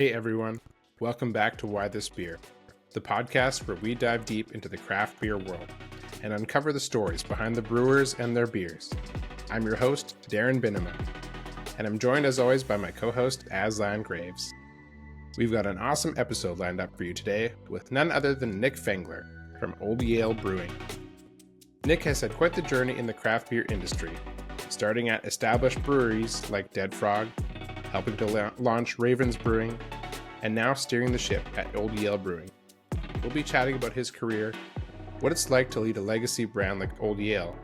Hey everyone, welcome back to Why This Beer, the podcast where we dive deep into the craft beer world and uncover the stories behind the brewers and their beers. I'm your host, Darren Binneman, and I'm joined as always by my co-host, Aslan Graves. We've got an awesome episode lined up for you today with none other than Nick Fengler from Old Yale Brewing. Nick has had quite the journey in the craft beer industry, starting at established breweries like Dead Frog, helping to launch Ravens Brewing, and now steering the ship at Old Yale Brewing. We'll be chatting about his career, what it's like to lead a legacy brand like Old Yale,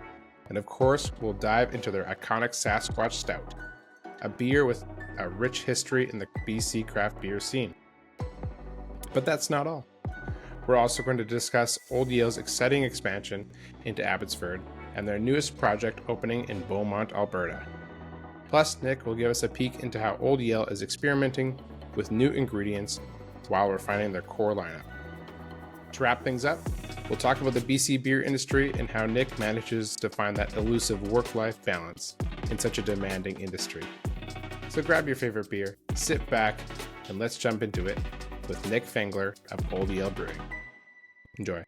and of course, we'll dive into their iconic Sasquatch Stout, a beer with a rich history in the BC craft beer scene. But that's not all. We're also going to discuss Old Yale's exciting expansion into Abbotsford and their newest project opening in Beaumont, Alberta. Plus, Nick will give us a peek into how Old Yale is experimenting with new ingredients while refining their core lineup. To wrap things up, we'll talk about the BC beer industry and how Nick manages to find that elusive work-life balance in such a demanding industry. So grab your favorite beer, sit back, and let's jump into it with Nick Fengler of Old Yale Brewing. Enjoy.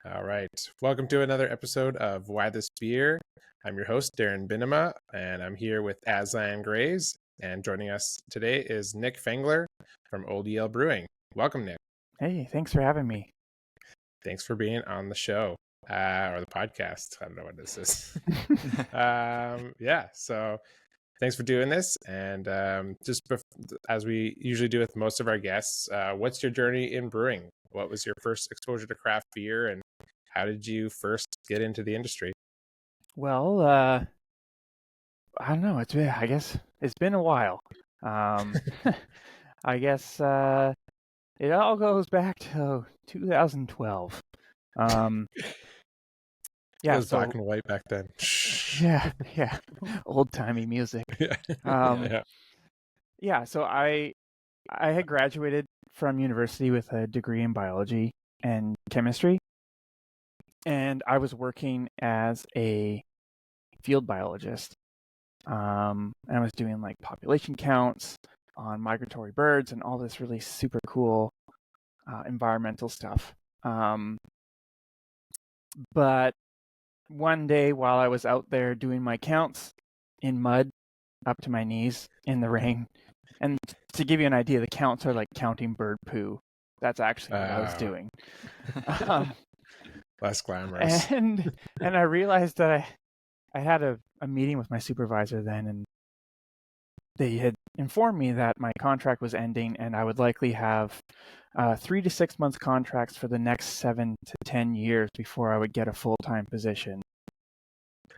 All right, welcome to another episode of Why This Beer. I'm your host, Darren Binema, and I'm here with Aslan Graves. And joining us today is Nick Fengler from Old Yale Brewing. Welcome, Nick. Hey, thanks for having me. Thanks for being on the show, or the podcast. I don't know what this is. So thanks for doing this. And as we usually do with most of our guests, what's your journey in brewing? What was your first exposure to craft beer, and how did you first get into the industry? Well, I don't know. I guess it's been a while. I guess it all goes back to 2012. It was black and white back then. Yeah, old-timey music. So I had graduated from university with a degree in biology and chemistry. And I was working as a field biologist. And I was doing like population counts on migratory birds and all this really super cool environmental stuff. But one day while I was out there doing my counts in mud up to my knees in the rain, and to give you an idea, the counts are like counting bird poo. That's actually what I was doing. Less glamorous. And I realized that I had a meeting with my supervisor then, and they had informed me that my contract was ending and I would likely have 3 to 6 months contracts for the next 7 to 10 years before I would get a full-time position.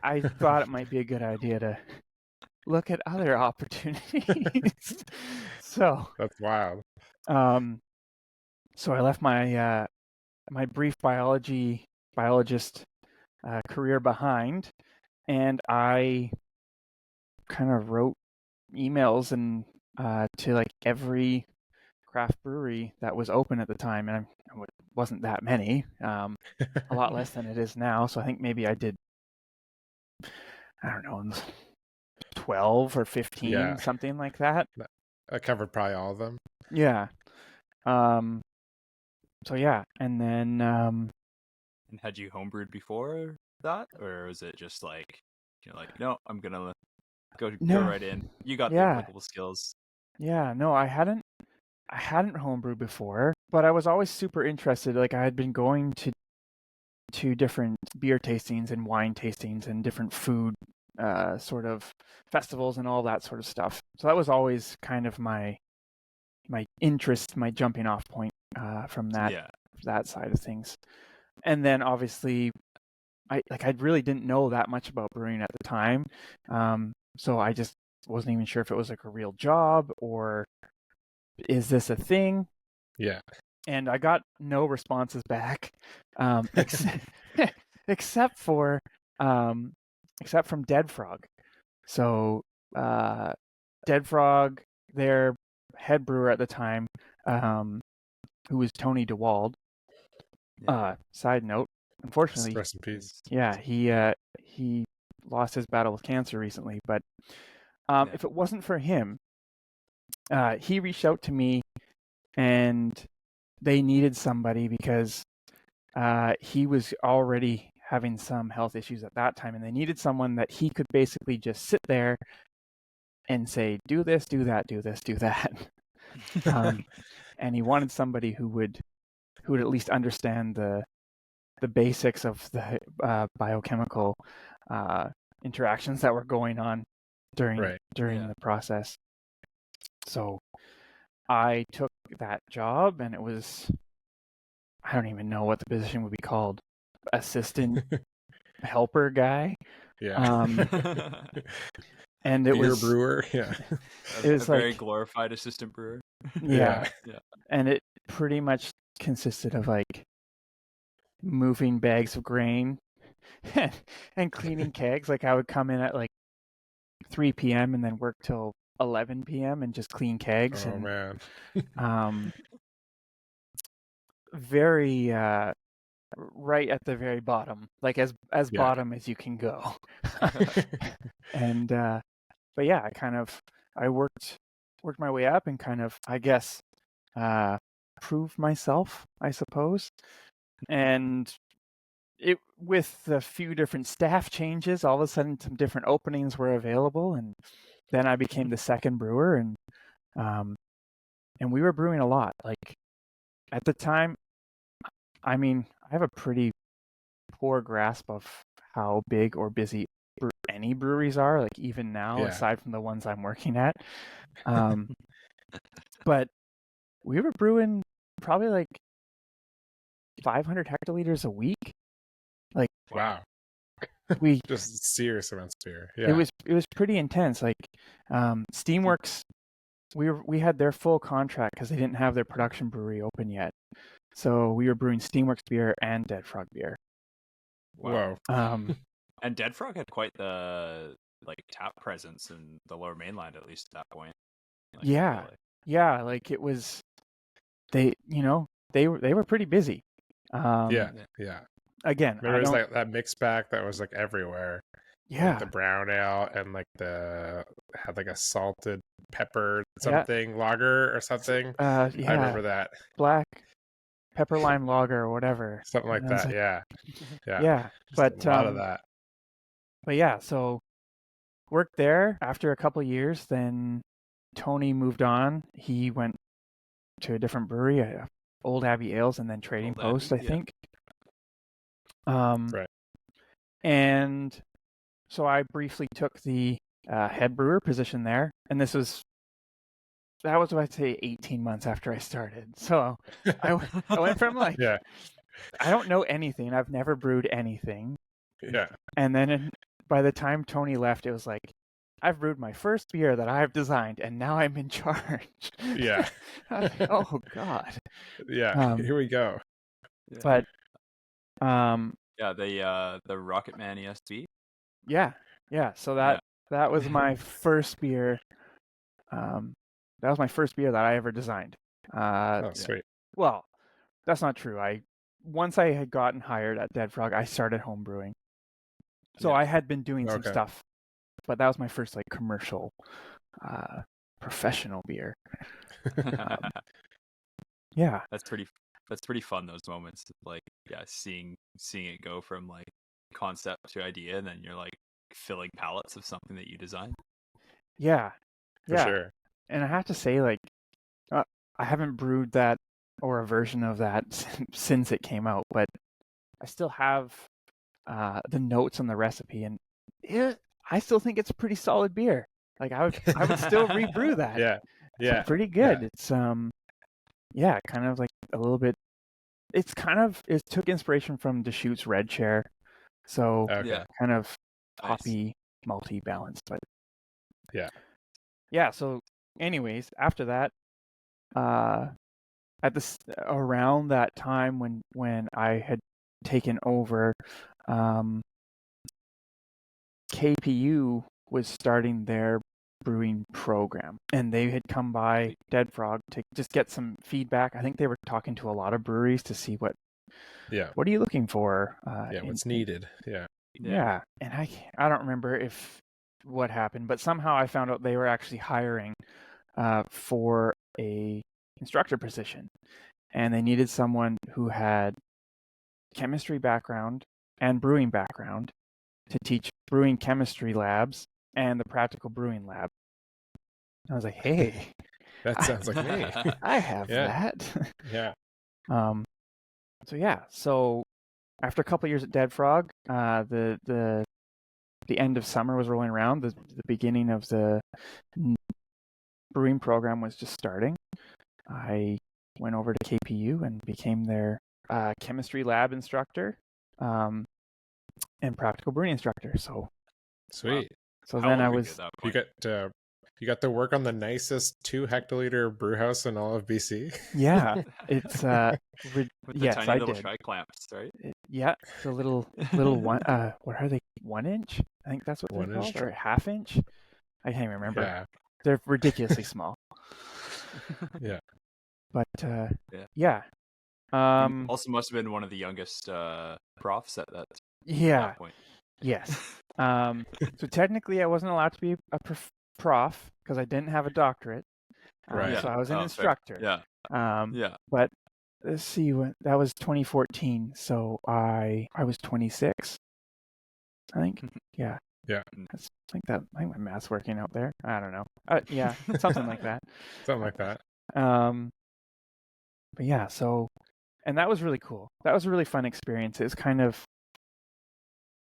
I thought it might be a good idea to look at other opportunities. So that's wild. So I left my my brief biologist career behind, and I kind of wrote emails and to like every craft brewery that was open at the time, and it wasn't that many, a lot less than it is now. So I think maybe I did, I don't know, 12 or 15, something like that. I covered probably all of them. Yeah. So yeah, and then. And had you homebrewed before that, or was it just like, no, I'm gonna go right in? You got the applicable skills. Yeah, no, I hadn't homebrewed before, but I was always super interested. Like I had been going to different beer tastings and wine tastings and different food sort of festivals and all that sort of stuff. So that was always kind of my interest, my jumping off point from that side of things. And then obviously I really didn't know that much about brewing at the time. So I just wasn't even sure if it was like a real job or is this a thing? Yeah. And I got no responses back, except from Dead Frog. So Dead Frog, their head brewer at the time, who was Tony DeWald. Side note, unfortunately, rest in peace. Yeah, he lost his battle with cancer recently. But if it wasn't for him, he reached out to me, and they needed somebody because he was already having some health issues at that time, and they needed someone that he could basically just sit there and say, do this, do that, do this, do that. And he wanted somebody who would at least understand the basics of the biochemical interactions that were going on during the process. So I took that job, and it was, I don't even know what the position would be called, assistant helper guy. Yeah. And it was brewer. Yeah. It was a very glorified assistant brewer. Yeah. And it pretty much consisted of like moving bags of grain and cleaning kegs. Like I would come in at like 3 p.m. and then work till 11 p.m. and just clean kegs. Oh, man. Very right at the very bottom, like as bottom as you can go. And but yeah, I worked my way up and kind of, I guess, proved myself, I suppose. And it, with a few different staff changes, all of a sudden some different openings were available, and then I became the second brewer, and we were brewing a lot. Like at the time, I mean, I have a pretty poor grasp of how big or busy any breweries are, like even now, aside from the ones I'm working at. But we were brewing probably like 500 hectoliters a week. Like, wow. We just serious amounts of beer. Yeah. It was pretty intense. Like Steamworks, we had their full contract because they didn't have their production brewery open yet. So we were brewing Steamworks beer and Dead Frog beer. Wow. And Dead Frog had quite the tap presence in the Lower Mainland, at least at that point. Like, yeah. Like it was, they were pretty busy. Yeah. Again, there was like that mix pack that was like everywhere. Yeah. Like the brown ale and like had like a salted pepper something lager or something. I remember that. Black pepper lime lager or whatever. Something like that. Like, yeah. But a lot of that. But yeah, so worked there. After a couple of years, then Tony moved on. He went to a different brewery, Old Abbey Ales, and then Trading Post, I think. Right. And so I briefly took the head brewer position there, and that was, I'd say, 18 months after I started. So I went from like, I don't know anything. I've never brewed anything. Yeah. And then by the time Tony left, it was like, I've brewed my first beer that I've designed, and now I'm in charge. Yeah. Like, oh God. Yeah. Here we go. But the Rocket Man ESB. Yeah. So that was my first beer. That was my first beer that I ever designed. Sweet. Well, that's not true. Once I had gotten hired at Dead Frog, I started home brewing. So I had been doing some stuff, but that was my first like commercial, professional beer. Yeah, that's pretty fun. Those moments, like seeing it go from like concept to idea, and then you're like filling pallets of something that you designed. Yeah, for sure. And I have to say, like, I haven't brewed that or a version of that since it came out, but I still have the notes on the recipe, and I still think it's a pretty solid beer. Like I would still rebrew that. Yeah. It's pretty good. Yeah. It's kind of like a little bit. It took inspiration from Deschutes Red Chair, so kind of hoppy, malty balance, but yeah. So, anyways, after that, around that time when I had taken over, KPU was starting their brewing program, and they had come by Dead Frog to just get some feedback. I think they were talking to a lot of breweries to see what are you looking for? What's needed? Yeah. And I don't remember what happened, but somehow I found out they were actually hiring for a instructor position, and they needed someone who had chemistry background and brewing background to teach brewing chemistry labs and the practical brewing lab. I was like, hey, that sounds like me. I have that. Yeah. So after a couple of years at Dead Frog, the end of summer was rolling around. The beginning of the brewing program was just starting. I went over to KPU and became their chemistry lab instructor and practical brewing instructor. So sweet. So then I was. You got to work on the nicest 2 hectoliter brew house in all of BC. Yeah, it's with the tiny little tri clamps, right? Yeah, the little one. What are they? 1 inch? I think that's what they're called, or half inch. I can't even remember. Yeah. They're ridiculously small. Yeah. But yeah. Also, must have been one of the youngest profs at that. Yeah. At that point. Yes. So technically, I wasn't allowed to be a prof because I didn't have a doctorate. Right. So I was an instructor. Fair. Yeah. Yeah. But let's see, that was 2014. So I was 26. I think. Yeah. Yeah. I think my math's working out there. I don't know. Yeah, something like that. Something like that. But yeah, so, and that was really cool. That was a really fun experience. It's kind of,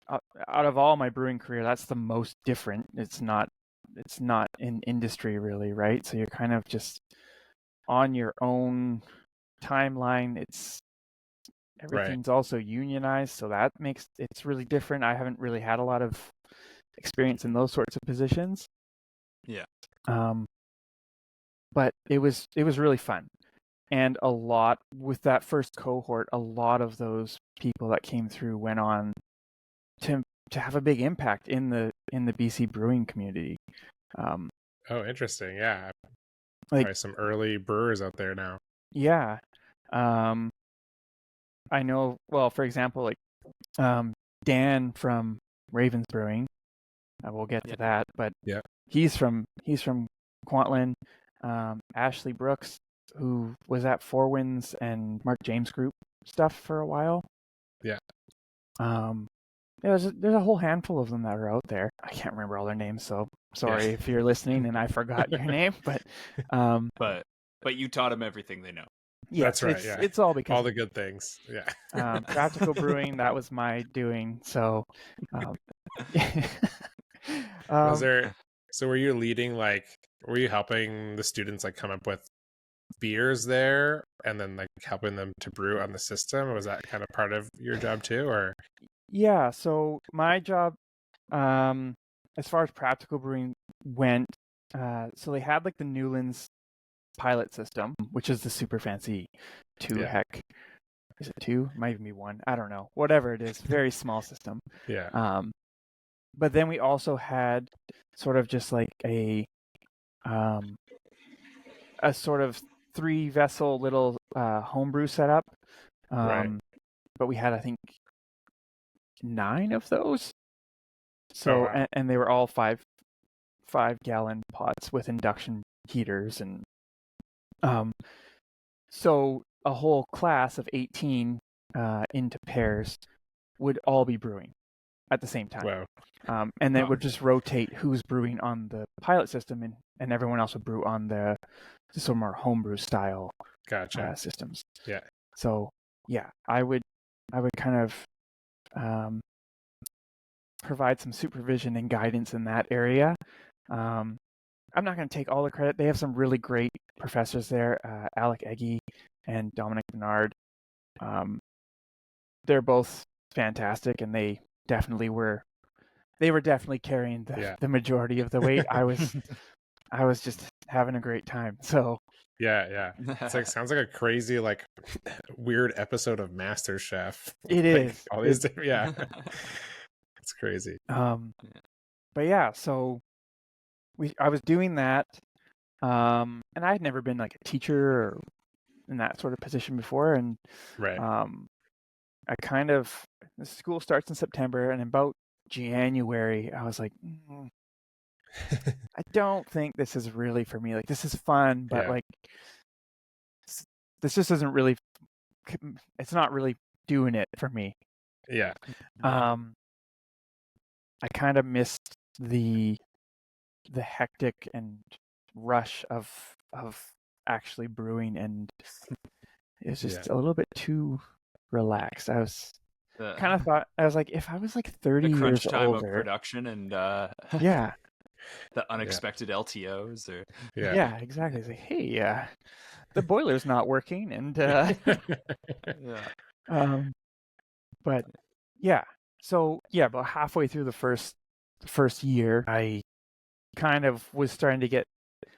out of all my brewing career, that's the most different. It's not in industry really, right? So you're kind of just on your own timeline. Everything's also unionized, so that makes it's really different. I haven't really had a lot of experience in those sorts of positions. Yeah. But it was really fun. And a lot with that first cohort, a lot of those people that came through went on to have a big impact in the BC brewing community. Oh, interesting. Yeah. Probably some early brewers out there now. Yeah. I know, well, for example, Dan from Ravens Brewing. We'll get to that, but he's from Kwantlen. Ashley Brooks, who was at Four Winds and Mark James Group stuff for a while. Yeah. There's a whole handful of them that are out there. I can't remember all their names, so sorry if you're listening and I forgot your name, but you taught them everything they know. Yeah, that's right. It's all because all the good things. Yeah. Practical brewing, that was my doing. So, So were you leading, were you helping the students come up with beers there and then helping them to brew on the system? Was that kind of part of your job too, or? Yeah. So my job, as far as practical brewing went, so they had the Newlands pilot system, which is the super fancy 2 heck. Is it 2? Might even be 1. I don't know. Whatever it is, very small system. Yeah. But then we also had sort of just a sort of 3-vessel little homebrew setup. Right. But we had, I think, 9 of those. So and they were all 5-gallon pots with induction heaters, and so a whole class of 18 into pairs would all be brewing at the same time. Wow. And then it would just rotate who's brewing on the pilot system, and everyone else would brew on the sort of more homebrew style systems. Yeah. So yeah, I would kind of provide some supervision and guidance in that area. I'm not going to take all the credit. They have some really great professors there, Alec Eggy and Dominic Bernard. They're both fantastic, and they definitely were. They were definitely carrying the majority of the weight. I was just having a great time. So yeah. It's sounds like a crazy weird episode of MasterChef. It is. All these yeah. It's crazy. But yeah, so I was doing that, and I had never been a teacher or in that sort of position before, and right. The school starts in September, and about January, I was like, I don't think this is really for me. Like, this is fun, but like, this just isn't really. It's not really doing it for me. Yeah. I kind of missed the hectic and rush of actually brewing, and it was just a little bit too relaxed. I was kind of thought, I was like, if I was like 30 the crunch years time older, of production and yeah, the unexpected LTOs or yeah, exactly. It's like, hey, the boiler's not working, and but yeah. So yeah, about halfway through the first year, I kind of was starting to get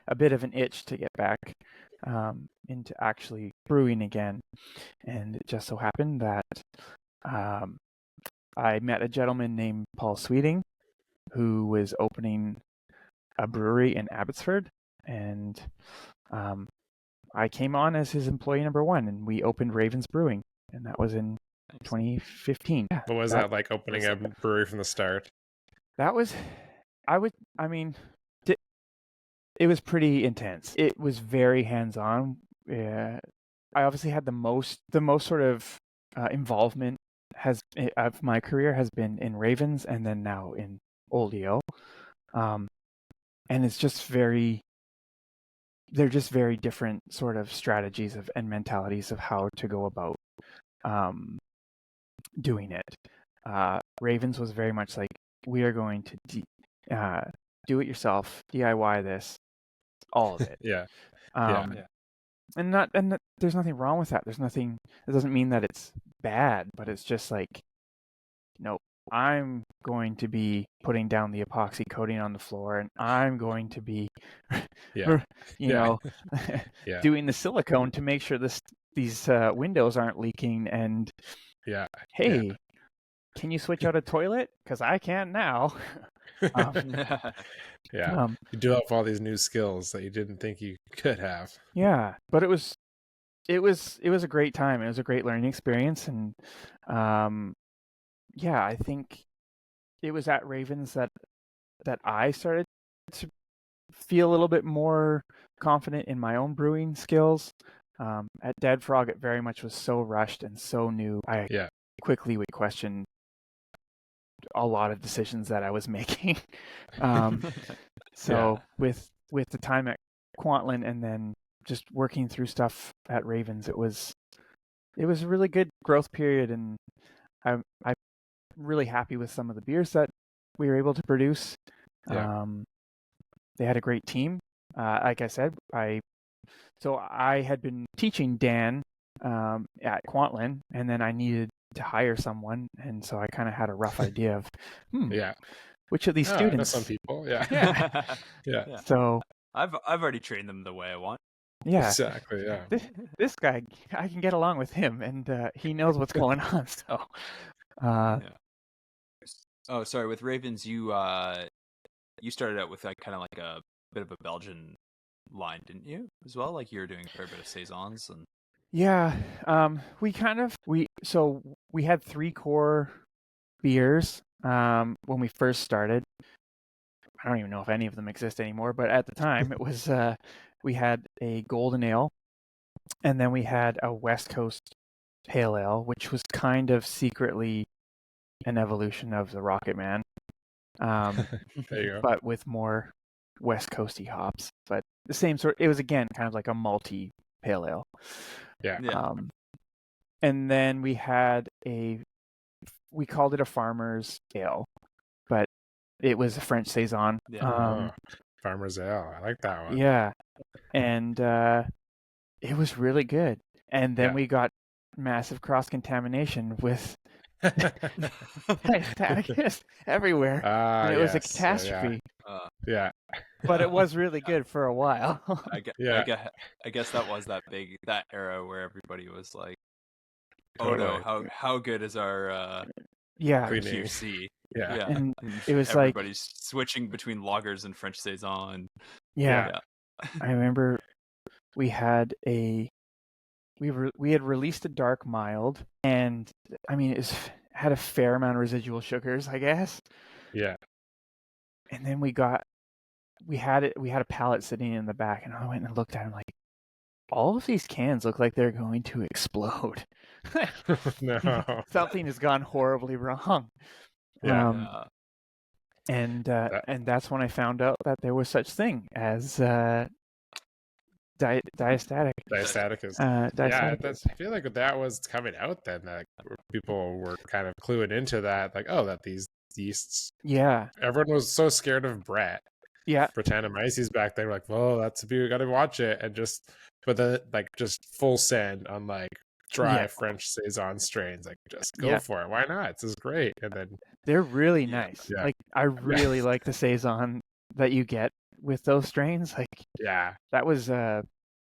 a bit of an itch to get back into actually brewing again, and it just so happened that I met a gentleman named Paul Sweeting, who was opening a brewery in Abbotsford, and I came on as his employee number one, and we opened Ravens Brewing, and that was in 2015. What was that like, opening a brewery from the start? That was, I mean, it was pretty intense. It was very hands-on. I obviously had the most sort of involvement of my career has been in Ravens, and then now in Old Yale. And it's just they're just very different sort of strategies and mentalities of how to go about doing it. Ravens was very much like, we are going to do it yourself, DIY this, all of it. And there's nothing wrong with that. It doesn't mean that it's bad, but it's just like, I'm going to be putting down the epoxy coating on the floor, and I'm going to be, doing the silicone to make sure these windows aren't leaking. And hey, can you switch out a toilet? Because I can now. You do have all these new skills that you didn't think you could have. Yeah, but it was a great time. It was a great learning experience, and I think it was at Ravens that I started to feel a little bit more confident in my own brewing skills. At Dead Frog, it very much was so rushed and so new. I quickly would question a lot of decisions that I was making. With the time at Kwantlen and then just working through stuff at Ravens, it was a really good growth period, and I'm really happy with some of the beers that we were able to produce. They had a great team. Like I said, I had been teaching Dan at Kwantlen, and then I needed to hire someone, and so I kind of had a rough idea of which of these students. I know some people, So I've already trained them the way I want. Yeah, exactly. Yeah, this guy, I can get along with him, and he knows what's going on. So, Oh, sorry. With Ravens, you started out with kind of like a bit of a Belgian line, didn't you? As well, like you were doing a fair bit of saisons and. Yeah, we had 3 core beers when we first started. I don't even know if any of them exist anymore, but at the time it was we had a golden ale, and then we had a West Coast pale ale, which was kind of secretly an evolution of the Rocket Man, there you go. but with more West Coasty hops. But the same sort. It was again kind of like a malty pale ale. And then we had we called it a farmer's ale, but it was a French saison. Farmer's ale. I like that one. Yeah, and it was really good. And then we got massive cross contamination with Tacticus everywhere. And it was a catastrophe. But it was really good for a while. I guess that was that era where everybody was like, "Oh no, how good is our QC?" And it was everybody's switching between lagers and French saison. I remember we had we had released a dark mild, and I mean it had a fair amount of residual sugars, I guess. Yeah. And then we got we had a pallet sitting in the back, and I went and looked at him like, all of these cans look like they're going to explode. No. Something has gone horribly wrong. Yeah. And that's when I found out that there was such thing as diastatic. Diastatic is. I feel like that was coming out then. That people were kind of cluing into that, like, oh, that these yeasts. Yeah. Everyone was so scared of Brett. Yeah. Brettanomyces back then, like, oh, that's a beer, we got to watch it, and but then like just full send on like dry French saison strains, like just go for it. Why not? This is great. And then they're really nice. Yeah. Like I really like the saison that you get with those strains. Like that was what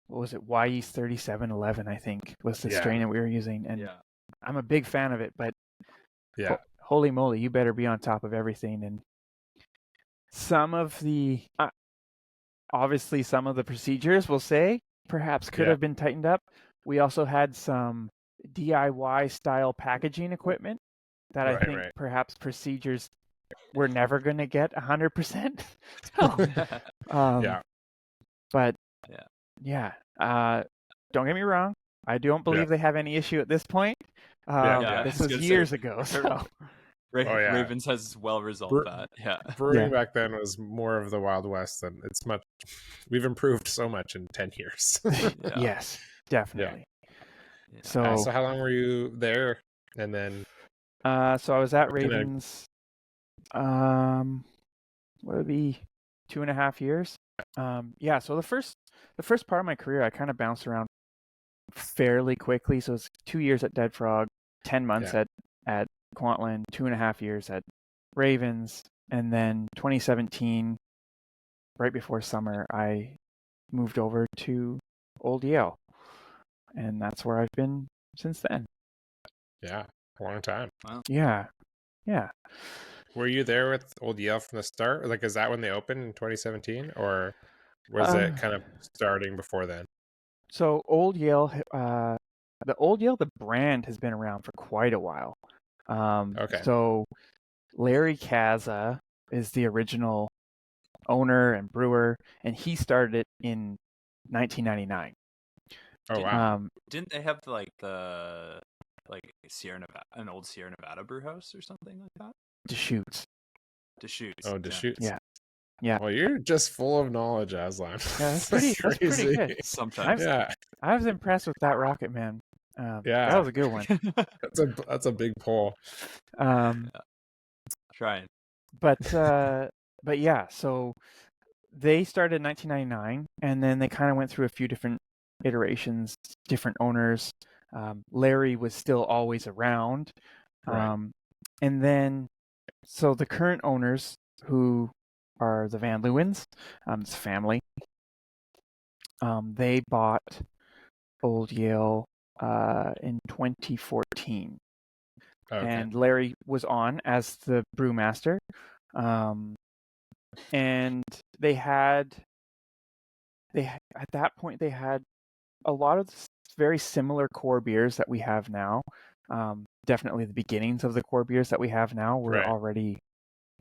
was it? YEast 3711, I think, was the strain that we were using, and I'm a big fan of it. But holy moly, you better be on top of everything. And some of the obviously some of the procedures, we'll say, perhaps could have been tightened up. We also had some DIY style packaging equipment that I think perhaps procedures we're never going to get 100%. But don't get me wrong. I don't believe they have any issue at this point. This was years ago. So. Ravens has well resolved that. Brewing back then was more of the Wild West than it's much. We've improved so much in 10 years. Yes, definitely. Yeah. So how long were you there? And then so I was at Ravens what would it be, 2.5 years. So the first part of my career I kind of bounced around fairly quickly. So it's 2 years at Dead Frog, 10 months at Kwantlen, 2.5 years at Ravens, and then 2017, right before summer, I moved over to Old Yale, and that's where I've been since then. Yeah, a long time. Wow. Yeah. Were you there with Old Yale from the start? Like, is that when they opened in 2017, or was it kind of starting before then? So Old Yale, the brand has been around for quite a while. So Larry Kaza is the original owner and brewer, and he started it in 1999. Oh wow! Didn't they have the Sierra Nevada, an old Sierra Nevada brew house or something like that? Deschutes. Oh, Deschutes. Yeah. Well, you're just full of knowledge, Aslan. Yeah, that's pretty good. Sometimes. I was impressed with that Rocket Man. That was a good one. That's a big pull. Trying. But yeah, so they started in 1999, and then they kind of went through a few different iterations, different owners. Larry was still always around. And then, so the current owners, who are the Van Leeuwens, it's a family, they bought Old Yale in 2014. And Larry was on as the brewmaster. And at that point they had a lot of very similar core beers that we have now. Definitely the beginnings of the core beers that we have now were already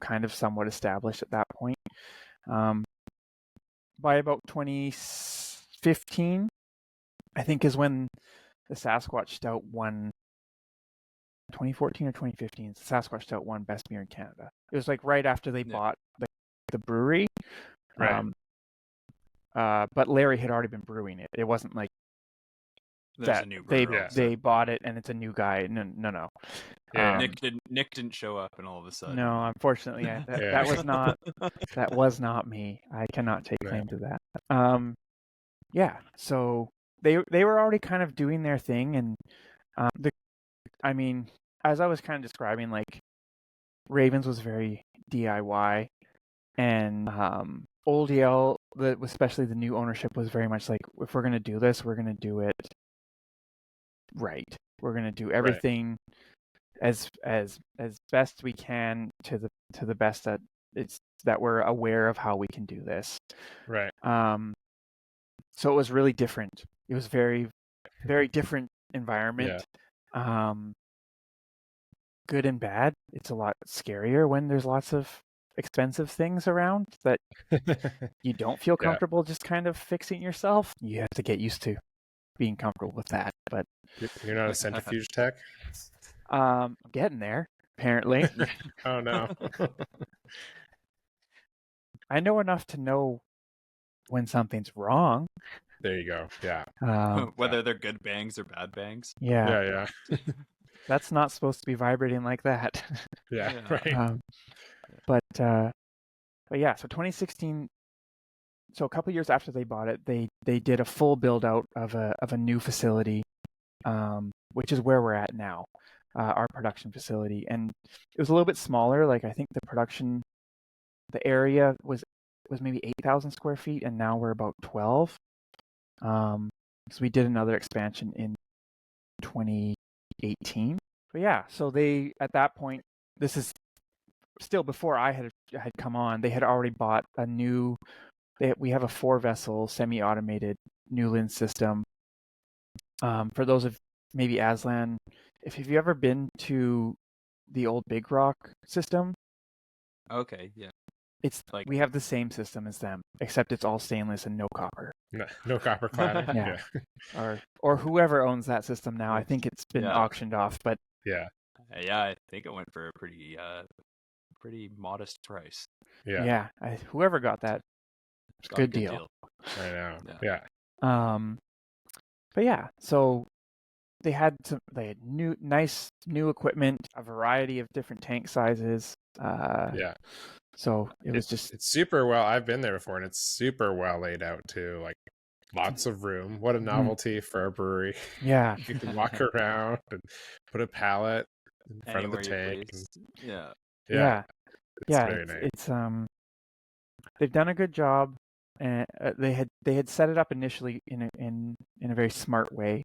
kind of somewhat established at that point. By about 2015, I think, is when the Sasquatch Stout won. 2014 or 2015, the Sasquatch Stout won Best Beer in Canada. It was like right after they bought the brewery. But Larry had already been brewing it. It wasn't like that they bought it and it's a new guy. No. Yeah. Nick didn't show up, and all of a sudden. No, unfortunately, that was not me. I cannot take claim to that. So they were already kind of doing their thing, and as I was kind of describing, like, Ravens was very DIY, and Old Yale, especially the new ownership, was very much like, if we're going to do this, we're going to do it right. We're going to do everything as best we can to the best that we're aware of how we can do this. Right. So it was really different. It was very, very different environment. Good and bad. It's a lot scarier when there's lots of expensive things around that you don't feel Yeah. comfortable just kind of fixing yourself. You have to get used to being comfortable with that. But You're not a centrifuge tech? I'm getting there, apparently. Oh, no. I know enough to know when something's wrong. There you go. Yeah. Whether they're good bangs or bad bangs. Yeah. Yeah. That's not supposed to be vibrating like that. Yeah. Yeah. Right. But yeah, so 2016. So a couple years after they bought it, they did a full build out of a new facility, which is where we're at now, our production facility, and it was a little bit smaller. Like I think the area was maybe 8,000 square feet, and now we're about 12. So we did another expansion in 2018. But yeah, so they at that point, this is still before I had come on. They had already bought a new. We have a 4-vessel semi-automated Newland system. For those of maybe Aslan, if you ever been to the old Big Rock system, Okay, yeah. it's like we have the same system as them, except it's all stainless and no copper. No copper cladding. Yeah. Or whoever owns that system now. I think it's been auctioned off, but yeah. Yeah, I think it went for a pretty modest price. Yeah. Whoever got that, it's a good deal. I know. Yeah. But yeah, so they had nice new equipment, a variety of different tank sizes. Yeah. So it's super well. I've been there before, and it's super well laid out too. Like lots of room. What a novelty for a brewery. Yeah. You can walk around and put a pallet in front of the tank. Yeah. It's very nice. It's they've done a good job, and they had set it up initially in a very smart way,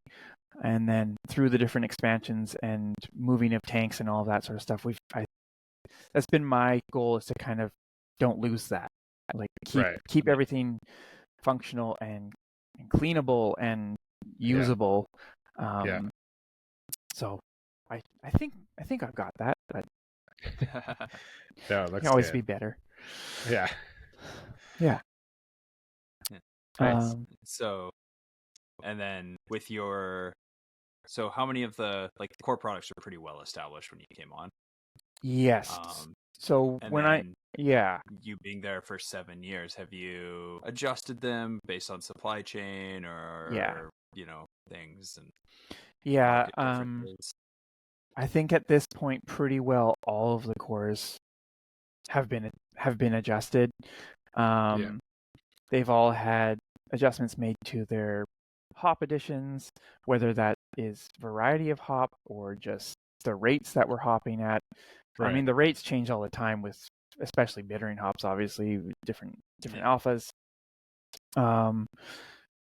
and then through the different expansions and moving of tanks and all of that sort of stuff, that's been my goal, is to kind of don't lose that, like keep everything functional and cleanable and usable. So I think I've got that, but no, it looks can always good. be better. Yeah. Nice. So, and then with how many of the core products are pretty well established when you came on? Yes. So you being there for 7 years, have you adjusted them based on supply chain or things and market differences? I think at this point, pretty well all of the cores have been adjusted. They've all had adjustments made to their hop additions, whether that is variety of hop or just the rates that we're hopping at. I mean, the rates change all the time with especially bittering hops, obviously, different alphas.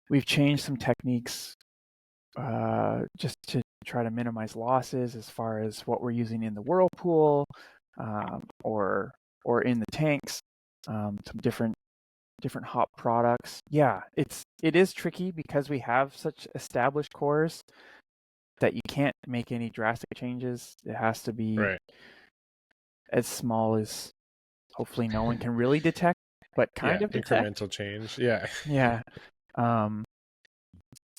We've changed some techniques just to try to minimize losses as far as what we're using in the whirlpool or in the tanks. Some different hop products. Yeah, it is tricky because we have such established cores that you can't make any drastic changes. It has to be as small as hopefully no one can really detect, but kind of detect. Incremental change. Yeah. Yeah. But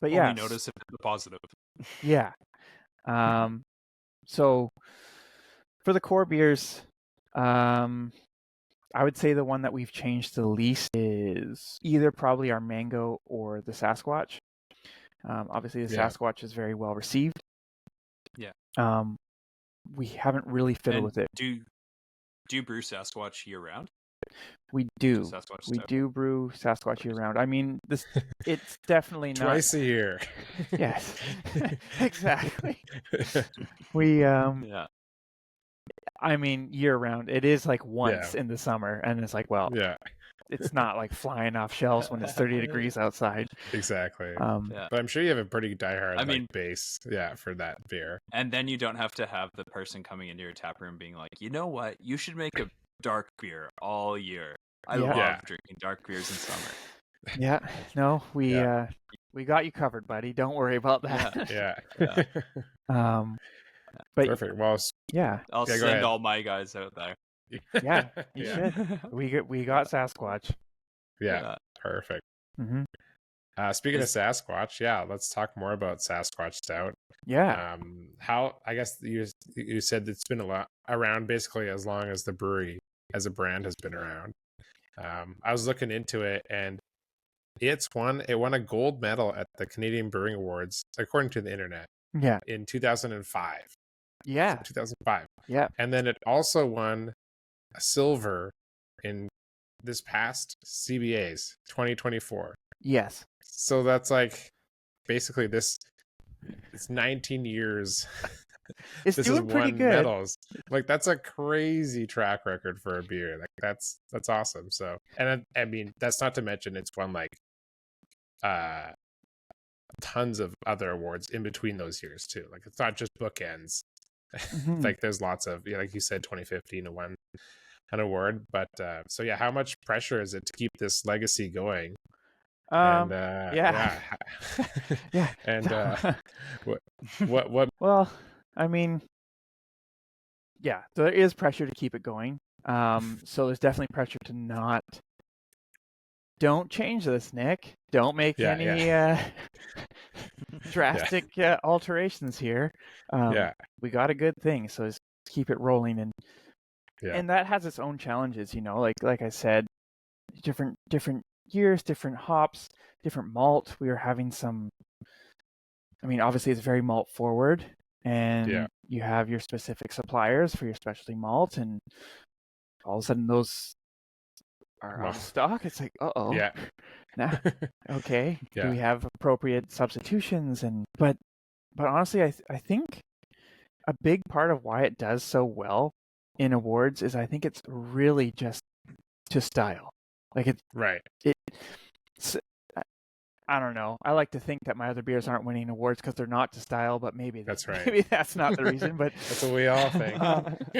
only notice if it's positive. Yeah. So for the core beers, I would say the one that we've changed the least is either probably our mango or the Sasquatch. Obviously, the Sasquatch is very well received. Yeah. We haven't really fiddled with it. Do you brew Sasquatch year round? We do. We do brew Sasquatch year round. I mean, it's definitely not twice a year. Yes, exactly. We I mean, year round. It is like once in the summer, and it's like, it's not like flying off shelves when it's 30 degrees outside. Exactly. But I'm sure you have a pretty diehard base, for that beer. And then you don't have to have the person coming into your tap room being like, you know what, you should make a dark beer all year. I love drinking dark beers in summer. Yeah, no, we got you covered, buddy. Don't worry about that. Yeah. But perfect. Well, I'll send all my guys out there. Yeah, you should. We got Sasquatch. Yeah, perfect. Mm-hmm. Speaking of Sasquatch, let's talk more about Sasquatch Stout. Yeah. How, I guess you said it's been around basically as long as the brewery as a brand has been around. I was looking into it, and it won a gold medal at the Canadian Brewing Awards, according to the internet. Yeah. In 2005. Yeah. So 2005. Yeah. And then it also won a silver in this past CBA's 2024. Yes. So that's like basically it's 19 years. It's this doing is pretty won good. medals. Like, that's a crazy track record for a beer. Like, that's awesome. So, and I mean, that's not to mention it's won like tons of other awards in between those years too. Like, it's not just bookends. Mm-hmm. Like, there's lots of, like you said, 2015 it won an award. But so yeah, how much pressure is it to keep this legacy going? And yeah. And what well, I mean, yeah, there is pressure to keep it going. So there's definitely pressure to don't change this, Nick. Don't make any drastic alterations here. We got a good thing, so just keep it rolling, and that has its own challenges, like I said, different years, different hops, different malt. We are having obviously it's very malt forward, and you have your specific suppliers for your specialty malt, and all of a sudden those are out of stock. It's like, nah, okay. Do we have appropriate substitutions? But honestly, I think a big part of why it does so well in awards is I think it's really just to style. Like I don't know. I like to think that my other beers aren't winning awards because they're not to style, but maybe that's right. Maybe that's not the reason. But that's what we all think.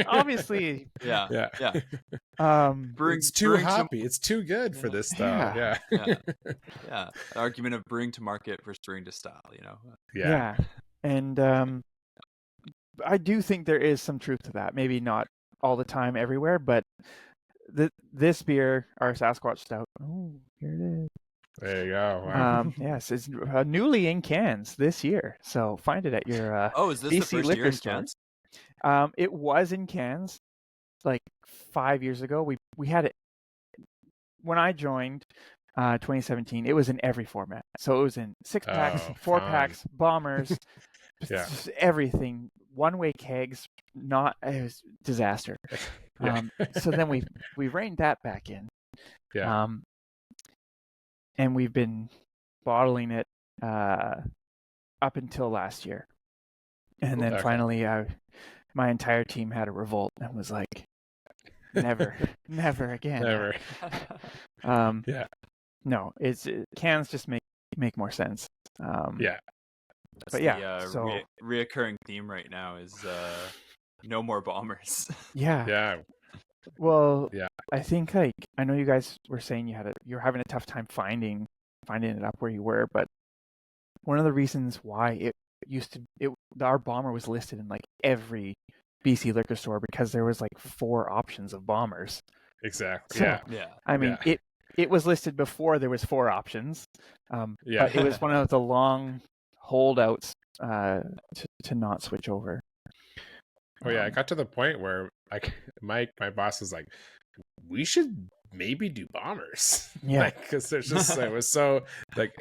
Obviously, yeah. It's too hoppy. It's too good for this style. Yeah. Argument of brewing to market versus brewing to style. Yeah. And I do think there is some truth to that. Maybe not all the time, everywhere, but this beer, our Sasquatch Stout. Oh, here it is. There you go. Wow. Yes, it's newly in cans this year, so find it at your is this BC the first liquor year in store. cans? It was in cans like 5 years ago. We had it when I joined 2017. It was in every format, so it was in 6-packs, 4-packs, bombers, just everything. One-way kegs. It was disaster. So then we reined that back in. And we've been bottling it up until last year. And then finally, my entire team had a revolt and was like, never again. Never. No, cans just make more sense. That's the reoccurring theme right now is no more bombers. Yeah. Well, I think I know you guys were saying you're having a tough time finding it up where you were, but one of the reasons why our bomber was listed in like every BC liquor store because there was like 4 options of bombers. Exactly. So, I mean, it was listed before there was 4 options. But it was one of the long holdouts to not switch over. Oh yeah, I got to the point where like my boss was like, we should maybe do bombers. Because there's just it was so like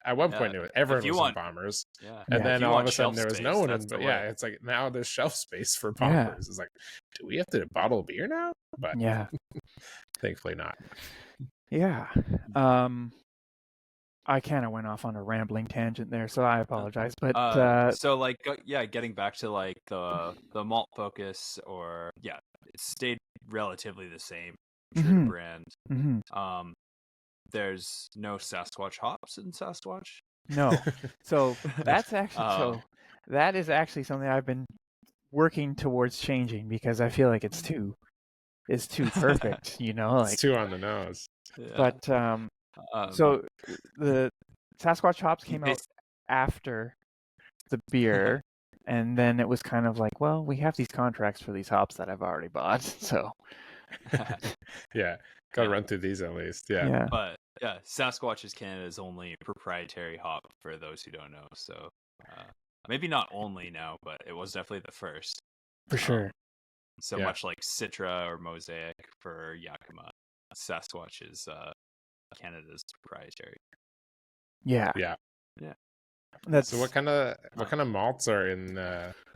at one point everyone was on bombers. And then all of a sudden there was no one. But it's like now there's shelf space for bombers. It's like, do we have to bottle beer now? But thankfully not. Yeah. I kind of went off on a rambling tangent there, so I apologize. But so like getting back to like the malt focus, or it stayed relatively the same, true to brand. Mm-hmm. There's no Sasquatch hops in Sasquatch. No, so that's actually that is actually something I've been working towards changing because I feel like it's too perfect, like it's too on the nose. But so the Sasquatch hops came out after the beer, and then it was kind of like, well, we have these contracts for these hops that I've already bought, so Yeah, gotta run through these at least. Yeah. But yeah, Sasquatch is Canada's only proprietary hop for those who don't know. So maybe not only now, but it was definitely the first. For sure. So much like Citra or Mosaic for Yakima, Sasquatch is Canada's proprietary. Yeah. So what kind of malts are in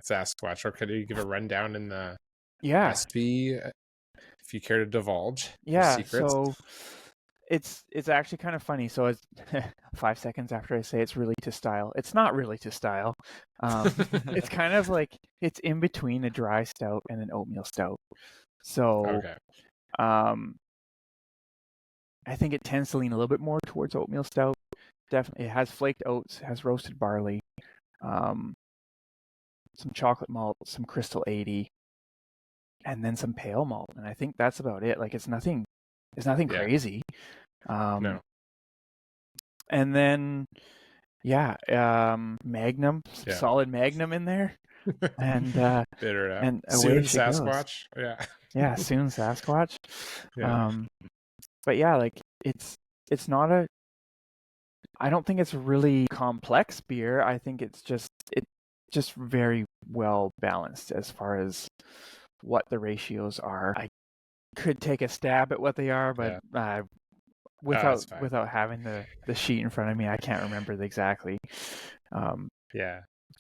Sasquatch, or could you give a rundown in the recipe if you care to divulge? Yeah. Secrets? So it's actually kind of funny. So it's 5 seconds after I say it's really to style. It's not really to style. It's kind of like it's in between a dry stout and an oatmeal stout. So I think it tends to lean a little bit more towards oatmeal stout. Definitely, it has flaked oats, it has roasted barley, some chocolate malt, some Crystal 80, and then some pale malt. And I think that's about it. Like it's nothing crazy. No. And then Magnum, solid Magnum in there, and bitter it out. And soon Sasquatch. Goes. Yeah, soon Sasquatch. Yeah. But yeah, like it's not a. I don't think it's a really complex beer. I think it's just very well balanced as far as what the ratios are. I could take a stab at what they are, but without having the sheet in front of me, I can't remember exactly.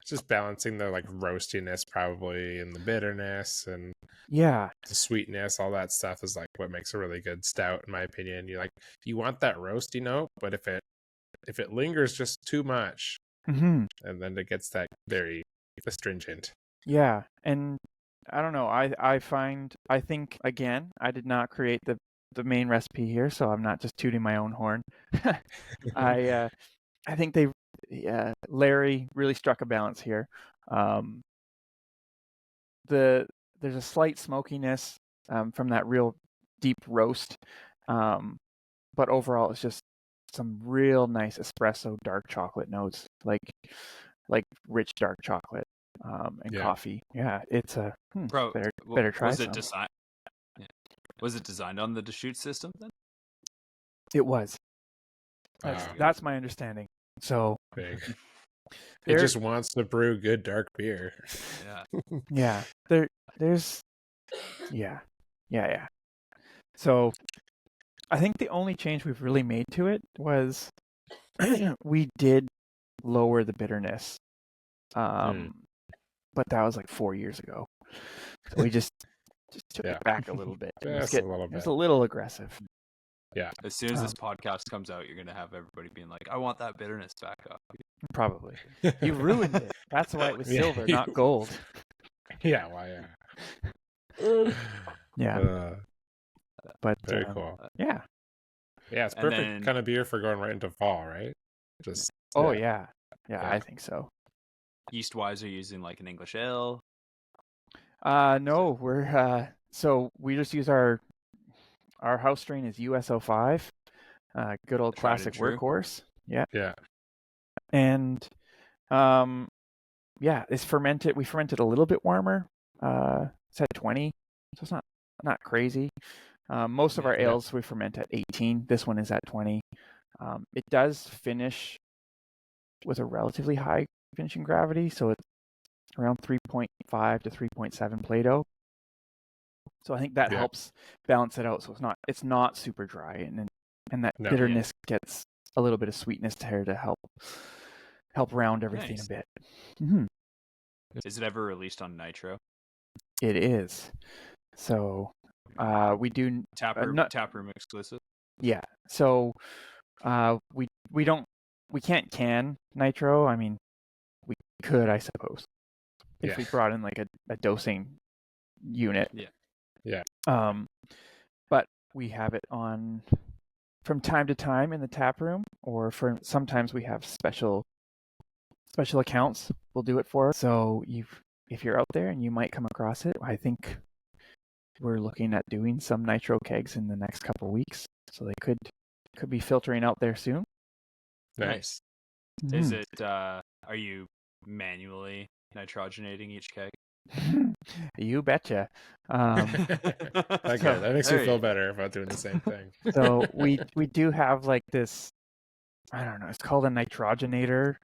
Just balancing the like roastiness probably, and the bitterness and the sweetness, all that stuff is like what makes a really good stout, in my opinion. You want that roasty note, but if it lingers just too much, and then it gets that very astringent. Yeah, and I don't know. I think again, I did not create the main recipe here, so I'm not just tooting my own horn. I think Larry really struck a balance here. There's a slight smokiness from that real deep roast, but overall it's just some real nice espresso dark chocolate notes, like rich dark chocolate and coffee. Yeah, it's a better try. Was it designed on the Deschutes system then? It was. That's my understanding. So big. It just wants to brew good dark beer. Yeah. There's yeah. So I think the only change we've really made to it was we did lower the bitterness. But that was like 4 years ago. So we just took it back a little bit. Just a little bit. It's a little aggressive. Yeah. As soon as this podcast comes out, you're going to have everybody being like, I want that bitterness back up. Probably. You ruined it. That's why it was silver, not gold. Yeah, why? But very cool. Yeah, it's perfect kind of beer for going right into fall, right? Just yeah, I think so. Yeast-wise, are you using like an English ale? No, we're so we just use our house strain is US-05, good old classic workhorse. Yeah. And it's fermented. We fermented a little bit warmer. It's at 20, so it's not crazy. Most of our ales we ferment at 18. This one is at 20. It does finish with a relatively high finishing gravity, so it's around 3.5 to 3.7 Plato. So I think that helps balance it out. So it's not super dry, and that bitterness gets a little bit of sweetness there to help round everything a bit. Mm-hmm. Is it ever released on Nitro? It is. So we do taproom exclusive. Yeah. So we can't can Nitro. I mean, we could, I suppose, if we brought in like a dosing unit. Yeah. But we have it on from time to time in the tap room, or sometimes we have special accounts will do it for us. So if you're out there and you might come across it, I think we're looking at doing some Nitro kegs in the next couple of weeks. So they could be filtering out there soon. Nice. Is it? Are you manually nitrogenating each keg? You betcha. Okay, that makes me feel better about doing the same thing. So we do have like this, I don't know, it's called a nitrogenator.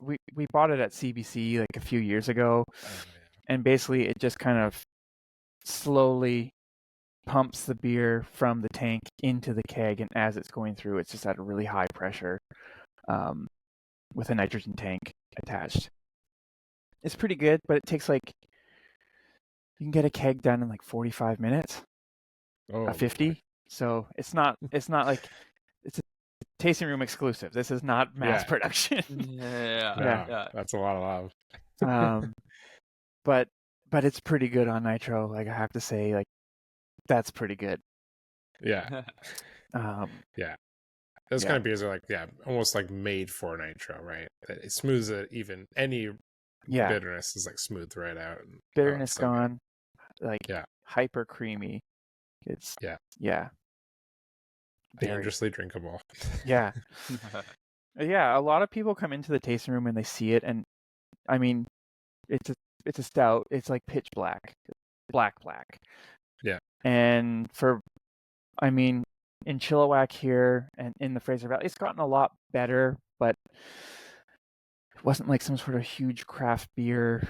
We bought it at CBC like a few years ago, and basically it just kind of slowly pumps the beer from the tank into the keg, and as it's going through, it's just at a really high pressure, with a nitrogen tank attached. It's pretty good, but it takes like, you can get a keg done in like 45 minutes, a 50. So it's not like, it's a tasting room exclusive. This is not mass production. Yeah. That's a lot of love. But it's pretty good on nitro. Like, I have to say, like, that's pretty good. Yeah. Yeah. Those kind of beers are like, almost like made for nitro, right? It smooths it, even any bitterness is like smoothed right out. Bitterness gone. Like, hyper creamy. It's dangerously drinkable. Yeah. Yeah, a lot of people come into the tasting room and they see it, and I mean, it's a stout. It's like pitch black. Black. Yeah. And in Chilliwack here and in the Fraser Valley, it's gotten a lot better, but it wasn't like some sort of huge craft beer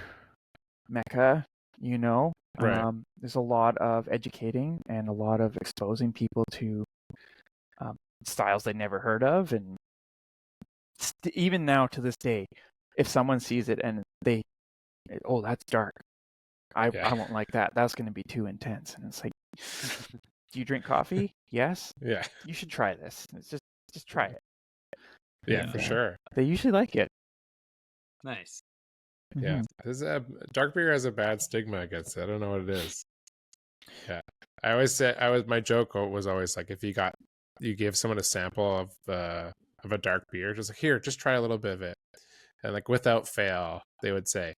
mecca, you know? Right. There's a lot of educating and a lot of exposing people to styles they never heard of. And even now, to this day, if someone sees it and that's dark, I won't like that. That's going to be too intense. And it's like, do you drink coffee? Yes. Yeah. You should try this. It's just try it. Yeah, for sure. They usually like it. Nice. Yeah. Dark beer has a bad stigma against it. I don't know what it is. Yeah. I always say, my joke was always like, if you gave someone a sample of a dark beer, just like, here, just try a little bit of it. And like, without fail, they would say,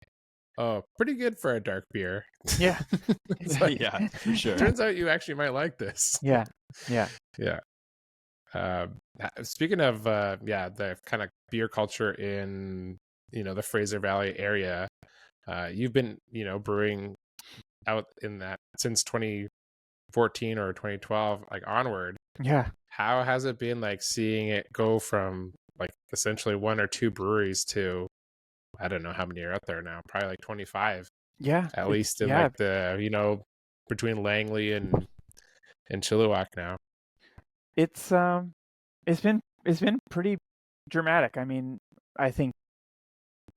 oh, pretty good for a dark beer. Yeah. It's like, yeah, for sure. Turns out you actually might like this. Yeah. Speaking of the kind of beer culture in the Fraser Valley area, you've been brewing out in that since 2014 or 2012, like onward. Yeah. How has it been like seeing it go from like essentially one or two breweries to, I don't know how many are out there now, probably like 25. Yeah. At least in like the between Langley and Chilliwack now. It's been pretty dramatic. I mean, I think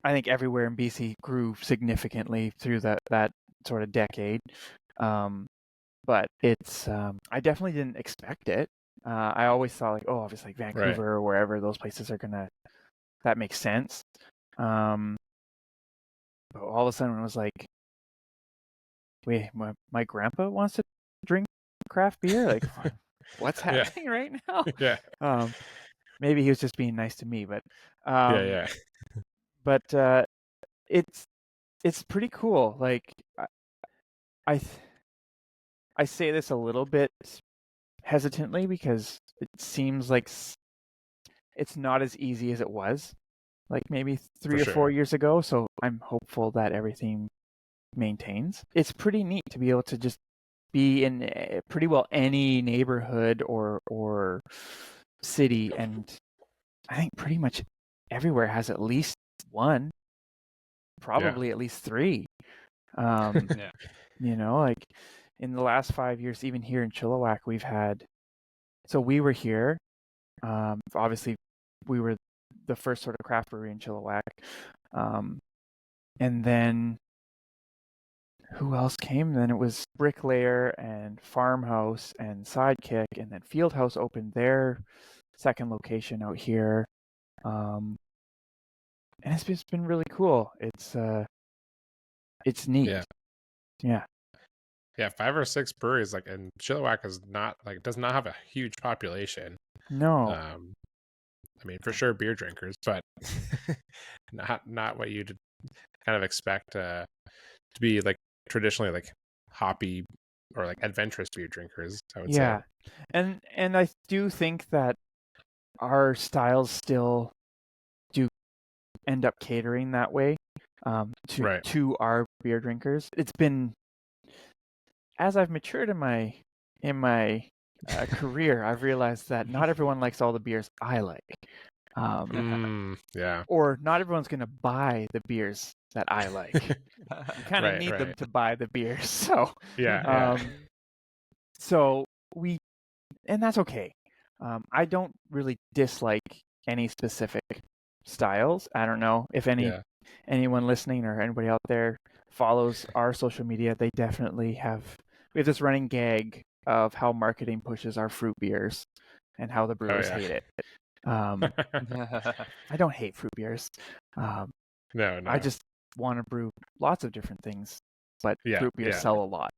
everywhere in BC grew significantly through that sort of decade. But it's I definitely didn't expect it. I always thought like, oh, obviously like Vancouver or wherever, those places are that makes sense. But all of a sudden it was like, wait, my grandpa wants to drink craft beer? Like, what's happening right now? Yeah. Maybe he was just being nice to me, but but it's pretty cool. Like, I say this a little bit hesitantly because it seems like it's not as easy as it was, like maybe 3 or 4 years ago. So I'm hopeful that everything maintains. It's pretty neat to be able to just be in pretty well any neighborhood or city, and I think pretty much everywhere has at least one, probably at least three. Like in the last 5 years, even here in Chilliwack, we've had. So we were here. Obviously, we were the first sort of craft brewery in Chilliwack, and then who else came? Then it was Bricklayer and Farmhouse and Sidekick, and then Fieldhouse opened their second location out here, and it's just been really cool. It's neat. Yeah, 5 or 6 breweries, like, and Chilliwack is not like does not have a huge population. No. I mean, for sure beer drinkers, but not what you'd kind of expect to be like traditionally like hoppy or like adventurous beer drinkers, I would say. Yeah. And I do think that our styles still do end up catering that way, to our beer drinkers. It's been, as I've matured in my career, I've realized that not everyone likes all the beers I like. Yeah. Or not everyone's going to buy the beers that I like. You kind of need them to buy the beers. So, so and that's okay. I don't really dislike any specific styles. I don't know if anyone listening or anybody out there follows our social media. They definitely we have this running gag of how marketing pushes our fruit beers and how the brewers hate it. I don't hate fruit beers. No. I just want to brew lots of different things, but fruit beers sell a lot.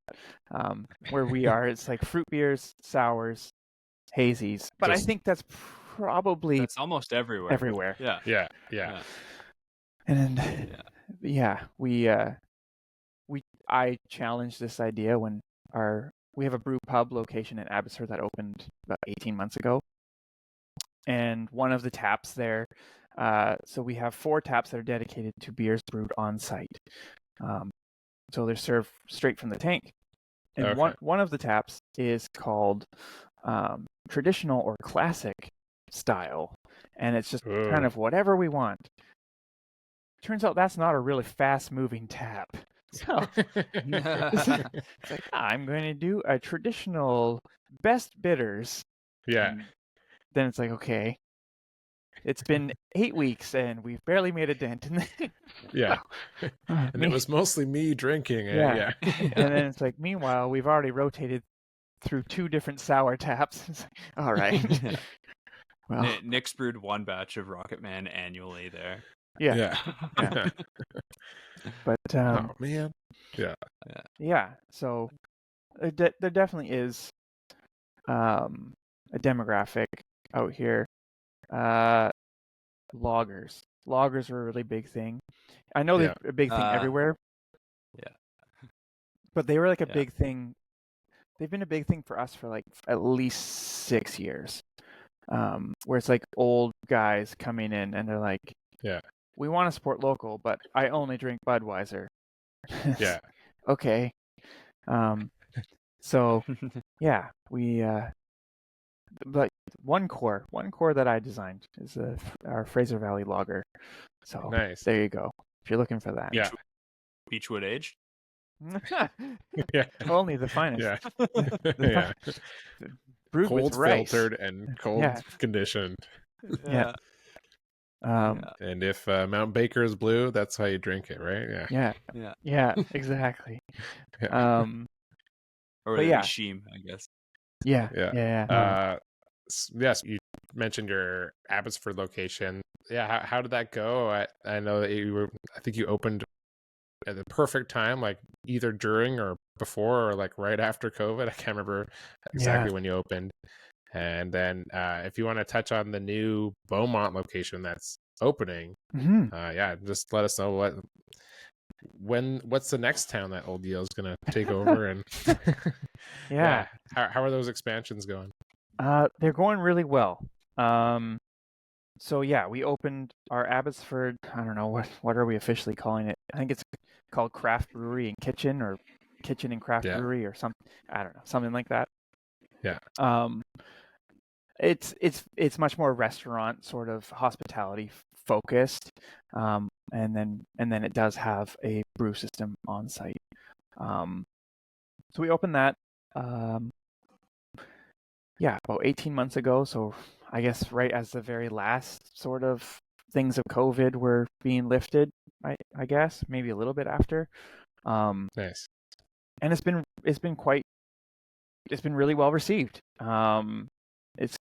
Where we are, it's like fruit beers, sours, hazies. But I think that's almost everywhere. Everywhere. Yeah. And I challenged this idea when we have a brew pub location in Abbotsford that opened about 18 months ago. And one of the taps there, so we have 4 taps that are dedicated to beers brewed on site. So they're served straight from the tank. And one of the taps is called traditional or classic style. And it's just kind of whatever we want. Turns out that's not a really fast-moving tap. So it's like, I'm going to do a traditional best bitters. Yeah. And then it's like, okay, it's been 8 weeks and we've barely made a dent in it. And it was mostly me drinking it. Yeah. And then it's like, meanwhile, we've already rotated through 2 different sour taps. It's like, all right. Well, Nick's brewed 1 batch of Rocket Man annually there. Yeah. But oh man. Yeah. So there definitely is a demographic out here. Loggers are a really big thing. I know they're a big thing everywhere. Yeah. But they were like a big thing. They've been a big thing for us for like at least 6 years. Where it's like old guys coming in and they're like, we want to support local, but I only drink Budweiser. Yeah. Okay. So we but one core that I designed is our Fraser Valley Lager. So nice. There you go. If you're looking for that. Yeah. Beechwood aged. Only the finest. Brewed cold with rice. filtered and cold conditioned. Yeah. And if Mount Baker is blue, that's how you drink it, right? Yeah, exactly. Or Sheem, I guess. Yeah. Yes, you mentioned your Abbotsford location. Yeah, how did that go? I know that I think you opened at the perfect time, like either during or before or like right after COVID. I can't remember exactly when you opened. And then if you want to touch on the new Beaumont location that's opening, just let us know what's the next town that Old Yale is going to take over, and how are those expansions going? They're going really well. So we opened our Abbotsford. I don't know what are we officially calling it. I think it's called Craft Brewery and Kitchen, or Kitchen and Craft Brewery, or something. I don't know, something like that. Yeah. It's much more restaurant sort of hospitality focused, and then it does have a brew system on site. So we opened that about 18 months ago. So I guess right as the very last sort of things of COVID were being lifted, I guess maybe a little bit after. Nice. And it's been really well received.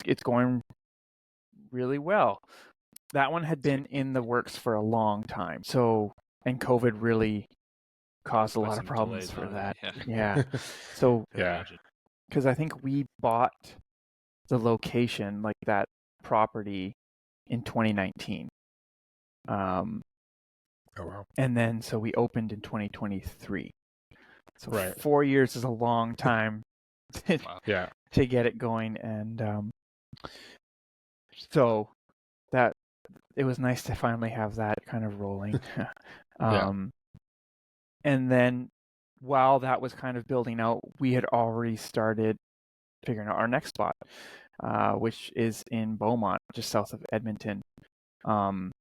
It's going really well. That one had been in the works for a long time. So, and COVID really caused a lot of problems for that. Yeah. So, because I think we bought the location, like that property, in 2019. Oh wow. And then so we opened in 2023. So 4 years is a long time to get it going, and so that it was nice to finally have that kind of rolling. And then while that was kind of building out, we had already started figuring out our next spot, which is in Beaumont, just south of Edmonton. And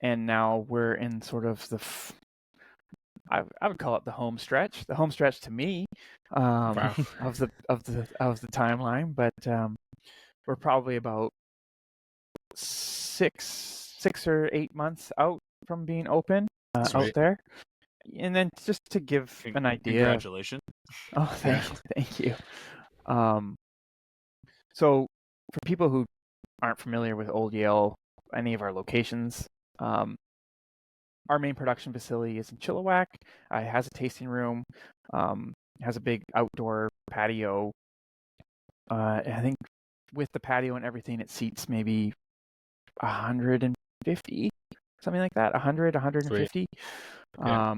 now we're in sort of I would call it the home stretch. The home stretch to me, Wow. of the timeline. But we're probably about 6 or 8 months out from being open out there. And then just to give an idea. Congratulations. Oh, thank you. So for people who aren't familiar with Old Yale, any of our locations, our main production facility is in Chilliwack. It has a tasting room. It has a big outdoor patio. And I think with the patio and everything, it seats maybe 150, something like that. 100, 150. Yeah.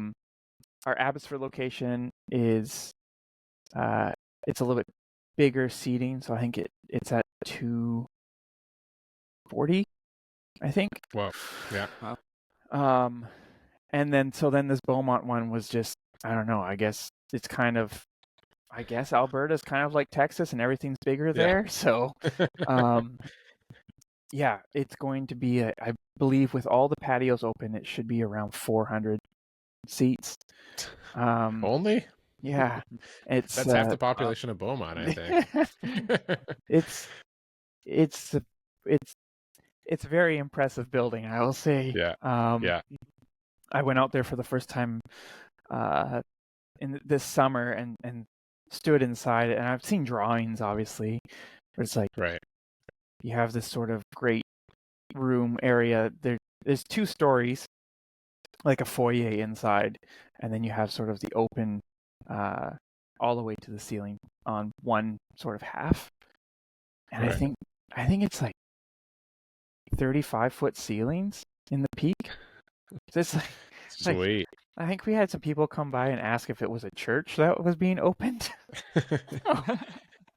Our Abbotsford location is it's a little bit bigger seating, so I think it's at 240, I think. Wow. Yeah. And then this Beaumont one was just, I don't know, I guess Alberta's kind of like Texas and everything's bigger there. So yeah, it's going to be I believe with all the patios open, it should be around 400 seats. Only? Yeah, that's half the population of Beaumont, I think. It's a very impressive building, I will say. Yeah. I went out there for the first time in this summer and stood inside it, and I've seen drawings, obviously, where it's like you have this sort of great room area. There's 2 stories, like a foyer inside, and then you have sort of the open all the way to the ceiling on one sort of half. And I think it's like 35-foot ceilings in the peak. So it's like, sweet. I think we had some people come by and ask if it was a church that was being opened.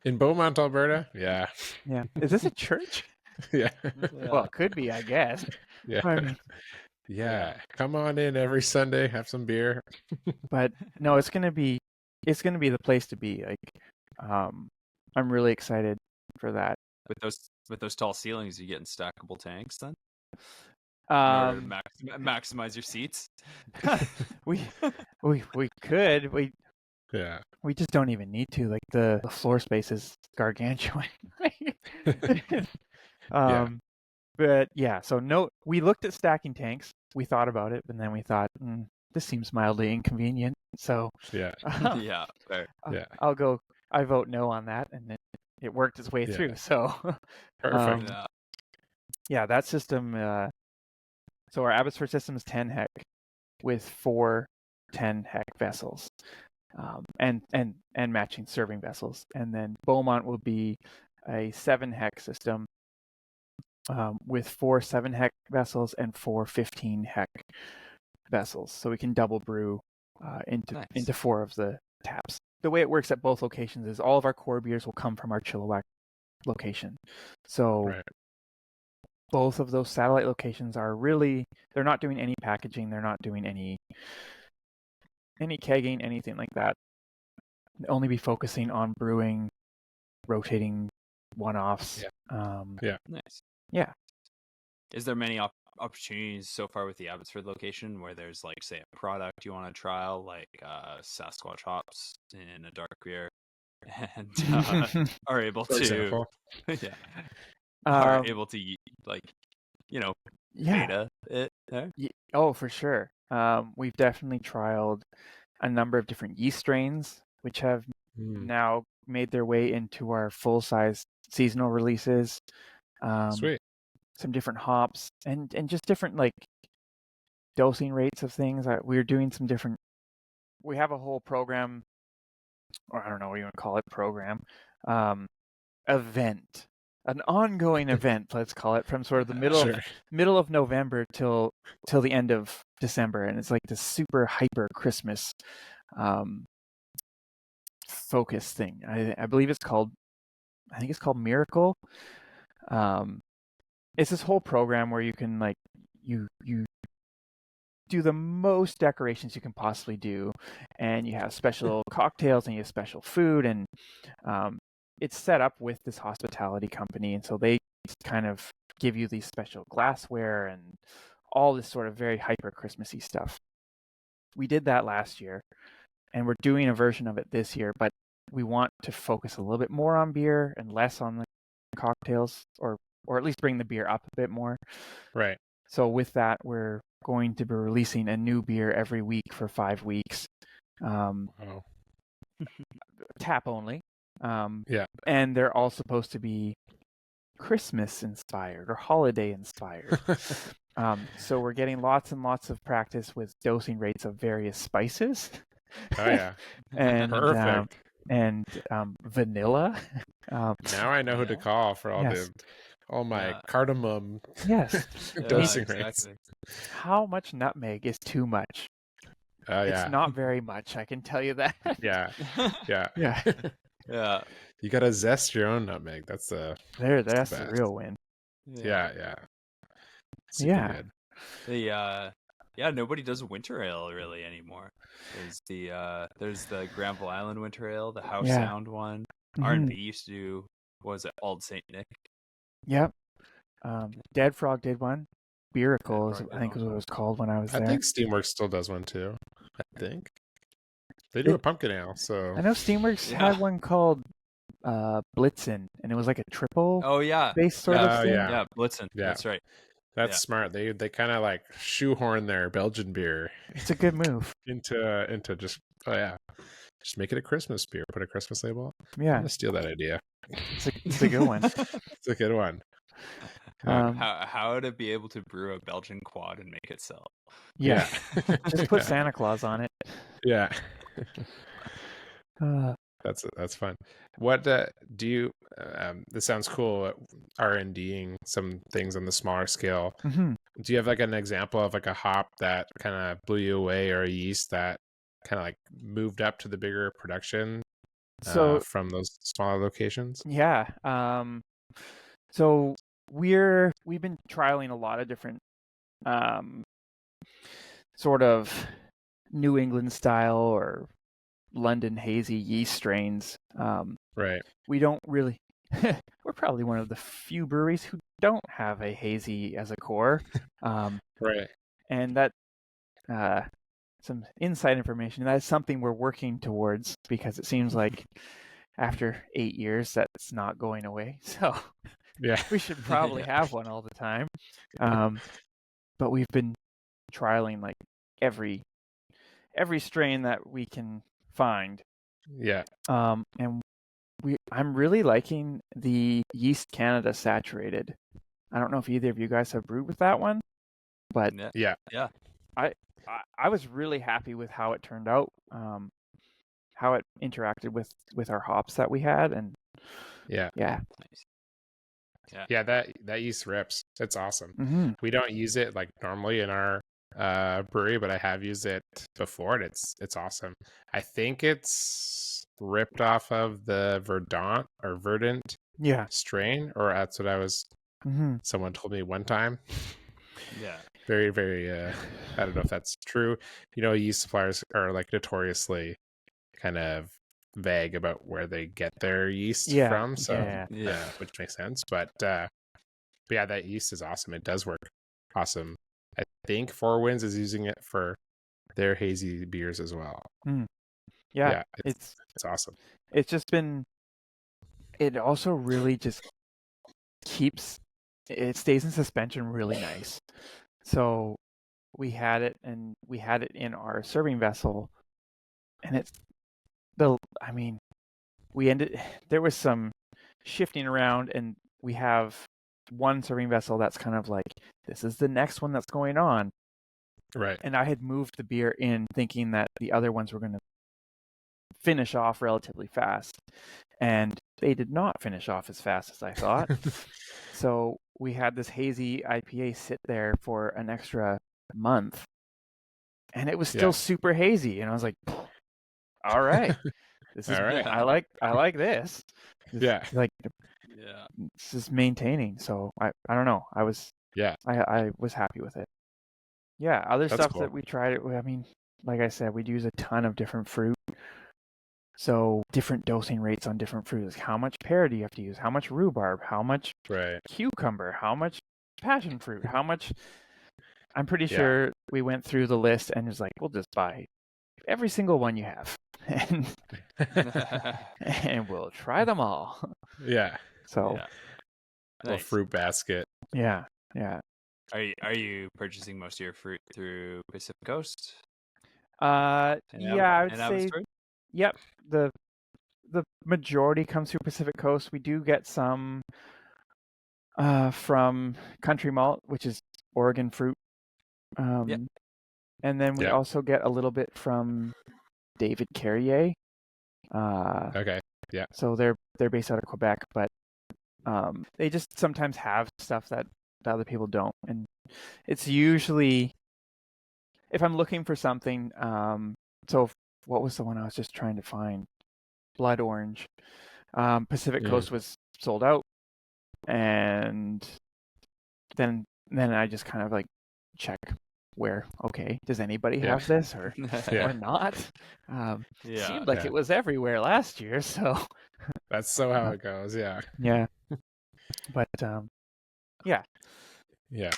In Beaumont, Alberta? Yeah. Yeah. Is this a church? Yeah. Well, it could be, I guess. Yeah. I mean, yeah. Come on in every Sunday, have some beer. But no, it's gonna be the place to be. Like, I'm really excited for that. With those tall ceilings, you getting stackable tanks then? Maximize your seats. we could. We just don't even need to. Like the floor space is gargantuan. But yeah, so no, we looked at stacking tanks. We thought about it, and then we thought, this seems mildly inconvenient. So yeah, fair. I vote no on that, and it worked its way through. So perfect. Yeah, that system. So our Abbotsford system is 10 hec with 4 10 hec vessels, and matching serving vessels. And then Beaumont will be a 7 hec system with 4 7 hec vessels and 4 15 hec vessels. So we can double brew into 4 of the taps. The way it works at both locations is all of our core beers will come from our Chilliwack location. So both of those satellite locations are really, they're not doing any packaging, they're not doing any kegging, anything like that. They'll only be focusing on brewing, rotating one-offs. Nice. Yeah. Is there many opportunities so far with the Abbotsford location where there's, like, say, a product you want to trial, like Sasquatch hops in a dark beer, and are able to are able to, like, beta it there? Oh, for sure. We've definitely trialed a number of different yeast strains, which have now made their way into our full-size seasonal releases. Sweet. Some different hops and just different, like, dosing rates of things. We're doing some different. We have a whole program, or I don't know what you want to call it, program, event, an ongoing event. Let's call it, from sort of the middle of November till the end of December, and it's like this super hyper Christmas focus thing. I believe it's called. I think it's called Miracle. It's this whole program where you can, like, you do the most decorations you can possibly do, and you have special cocktails and you have special food, and it's set up with this hospitality company, and so they kind of give you these special glassware and all this sort of very hyper Christmassy stuff. We did that last year, and we're doing a version of it this year, but we want to focus a little bit more on beer and less on the cocktails, or at least bring the beer up a bit more. Right. So with that, we're going to be releasing a new beer every week for 5 weeks. Oh. Tap only. Yeah. And they're all supposed to be Christmas inspired or holiday inspired. So we're getting lots and lots of practice with dosing rates of various spices. Oh yeah. and Perfect. Vanilla. Now I know who to call for all my cardamom Yes. dosing rates. How much nutmeg is too much? Oh yeah. It's not very much, I can tell you that. Yeah. Yeah. Yeah. You gotta zest your own nutmeg. That's the real win. Yeah. Super Good. Nobody does winter ale really anymore. There's the Granville Island winter ale, the House Sound one. R&B used to do, what was it, Old Saint Nick? Yep. Dead Frog did one. Beericles, I think was what it was called when I was there. I think Steamworks still does one too. I think they do a pumpkin ale. So I know Steamworks had one called Blitzen, and it was like a triple. Oh yeah, base sort of thing. Yeah, Blitzen. Yeah. That's right. That's smart. They kind of like shoehorn their Belgian beer. It's a good move. into just just make it a Christmas beer. Put a Christmas label. Yeah, I'm gonna steal that idea. It's a good one. It's a good one. How to be able to brew a Belgian quad and make it sell? Yeah. Just put Santa Claus on it. Yeah. That's fun. What do you? This sounds cool. R&Ding some things on the smaller scale. Mm-hmm. Do you have like an example of like a hop that kind of blew you away, or a yeast that kind of like moved up to the bigger production? From those smaller locations. Yeah. So we've been trialing a lot of different sort of New England style or London hazy yeast strains. Right. We don't really. We're probably one of the few breweries who don't have a hazy as a core. Right. And that some inside information. That's something we're working towards, because it seems like after 8 years that's not going away. So yeah, we should probably have one all the time. But we've been trialing like every strain that we can find. Yeah. And I'm really liking the Yeast Canada Saturated. I don't know if either of you guys have brewed with that one, but yeah. I was really happy with how it turned out, how it interacted with our hops that we had, and yeah. That yeast rips. It's awesome. Mm-hmm. We don't use it like normally in our brewery, but I have used it before, and it's awesome. I think it's ripped off of the Verdant strain, or that's what I was. Someone told me one time. Yeah. Very, very. I don't know if that's true. Yeast suppliers are like notoriously kind of vague about where they get their yeast from. So which makes sense. But yeah, that yeast is awesome. It does work awesome. I think Four Winds is using it for their hazy beers as well. Yeah, it's awesome. It's just been. It also really just stays in suspension really nice. So we had it in our serving vessel, and there was some shifting around, and we have one serving vessel that's kind of like, this is the next one that's going on. Right. And I had moved the beer in thinking that the other ones were going to finish off relatively fast, and they did not finish off as fast as I thought. So we had this hazy IPA sit there for an extra month, and it was still super hazy. And I was like, all right, this is, I like this. This is maintaining. So I don't know. I was happy with it. Yeah, other That's stuff cool. that we tried, I mean, like I said, we'd use a ton of different fruit. So different dosing rates on different fruits. How much pear do you have to use? How much rhubarb? How much Right. cucumber? How much passion fruit? How much? I'm pretty Yeah. sure we went through the list and was like, we'll just buy every single one you have, and we'll try them all. Yeah. So Yeah. A Nice. fruit basket. yeah. Are you purchasing most of your fruit through Pacific Coast? Yeah, I would in say, Abbotsford? yep. The majority comes through Pacific Coast. We do get some from Country Malt, which is Oregon fruit. Yep. And then we Yeah. also get a little bit from David Carrier. Okay. Yeah. So they're based out of Quebec, but they just sometimes have stuff that other people don't. And it's usually, if I'm looking for something, so what was the one I was just trying to find? Blood Orange. Pacific Coast was sold out, and then I just kind of like check where, okay, does anybody Yeah. have this or Yeah. or not? Yeah. Seemed like Yeah. it was everywhere last year, so That's so how it goes. Yeah. yeah. But yeah, Yeah.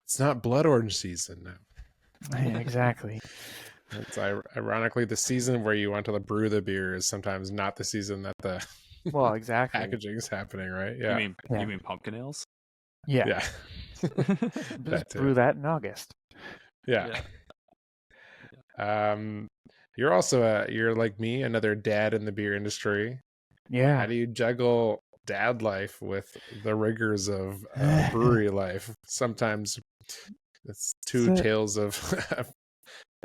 It's not blood orange season now. exactly. It's ironically the season where you want to brew the beer is sometimes not the season that the Well, exactly. packaging is happening, right? You Yeah. mean Yeah. you mean pumpkin ales? Yeah. Yeah. Just That too. brew that in August. Yeah. You're also you're like me, another dad in the beer industry. Yeah. How do you juggle dad life with the rigors of brewery life? Sometimes it's two So, tales of pulling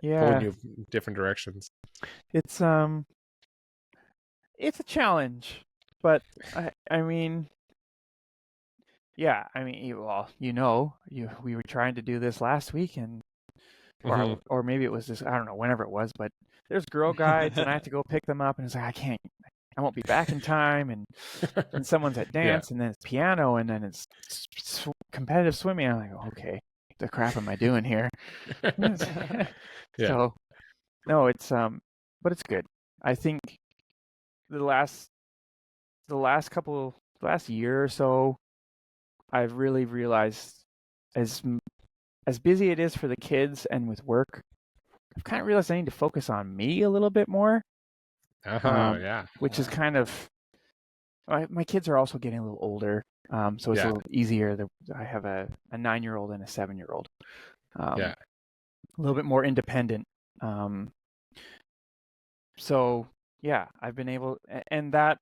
yeah, you different directions. it's a challenge, but I mean, yeah, I mean, well, we were trying to do this last week, and Mhm. or maybe it was just, I don't know, whenever it was, but there's Girl Guides, and I have to go pick them up, and it's like I won't be back in time, and someone's at Yeah. dance, and then it's piano, and then it's competitive swimming. I'm like, okay, the crap am I doing here? Yeah. So no, it's but it's good. I think the last year or so, I've really realized as busy it is for the kids and with work, I've kind of realized I need to focus on me a little bit more. Yeah. Which is kind of, my kids are also getting a little older, so it's a Yeah. little easier. I have a 9-year-old and a 7-year-old, Yeah. a little bit more independent. So yeah, I've been able, and that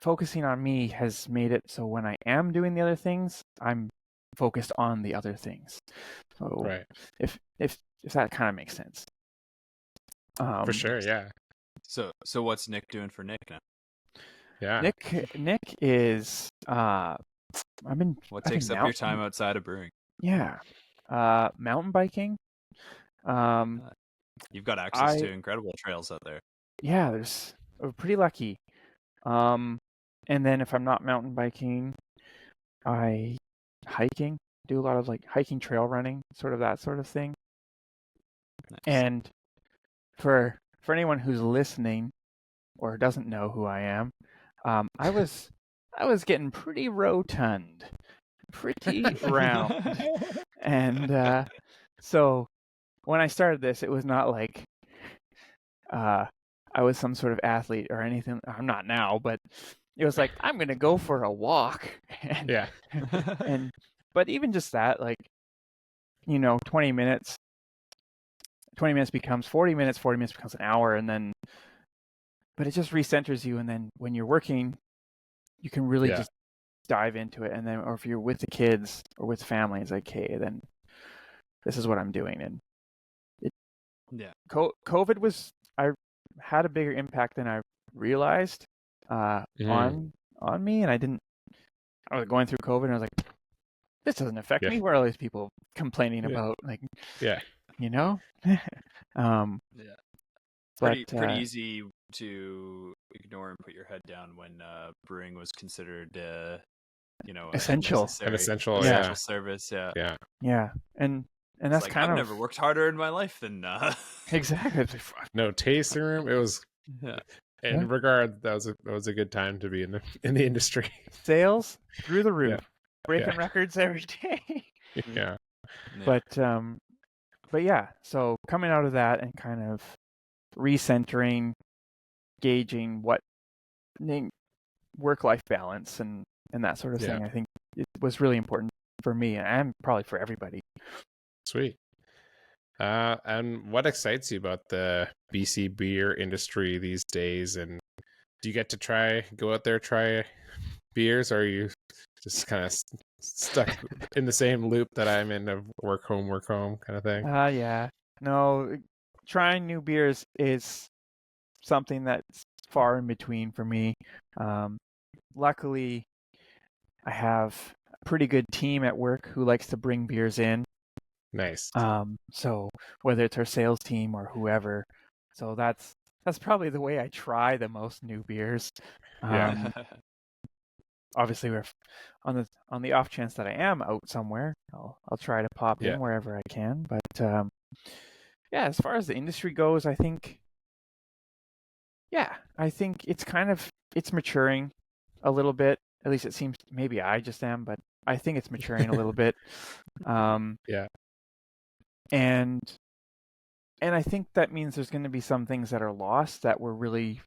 focusing on me has made it so when I am doing the other things, I'm focused on the other things. So Right. if that kind of makes sense. For sure. Yeah. So what's Nick doing for Nick now? Yeah. Nick is What takes up your time outside of brewing? Yeah, mountain biking. You've got access to incredible trails out there. Yeah, we're pretty lucky. And then if I'm not mountain biking, I do a lot of like hiking, trail running, sort of that sort of thing. Nice. And for anyone who's listening or doesn't know who I am, I was getting pretty rotund, pretty round, and so when I started this, it was not like I was some sort of athlete or anything. I'm not now, but it was like, I'm gonna go for a walk, and Yeah. but even just that, like, 20 minutes becomes 40 minutes, 40 minutes becomes an hour, and then, but it just recenters you, and then when you're working, you can really just dive into it, and then, or if you're with the kids or with family, it's like, okay, then this is what I'm doing, and COVID I had a bigger impact than I realized on me, and I was going through COVID, and I was like, this doesn't affect me. Where are all these people complaining about, like, Pretty but easy to ignore and put your head down when brewing was considered essential. An essential essential service. Yeah, and And It's that's like, kind I've of never worked harder in my life than exactly. No tasting room. It was yeah. in Yeah. regard that was a good time to be in the industry. Sales through the Yeah. roof, breaking Yeah. records every day. Yeah. Yeah. But yeah, so coming out of that and kind of recentering, gauging what work-life balance and that sort of Yeah. thing, I think it was really important for me and probably for everybody. Sweet. And what excites you about the BC beer industry these days? And do you get to go out there, try beers, or are you just kind of stuck in the same loop that I'm in of work home kind of thing? Yeah. No, trying new beers is something that's far in between for me. Luckily, I have a pretty good team at work who likes to bring beers in. Nice. So whether it's our sales team or whoever, so that's probably the way I try the most new beers. Yeah. Obviously, we're on the off chance that I am out somewhere, I'll try to pop Yeah. in wherever I can. But yeah, as far as the industry goes, I think it's maturing a little bit. At least it seems. Maybe I just am, but I think it's maturing a little bit. Yeah. And I think that means there's going to be some things that are lost that were really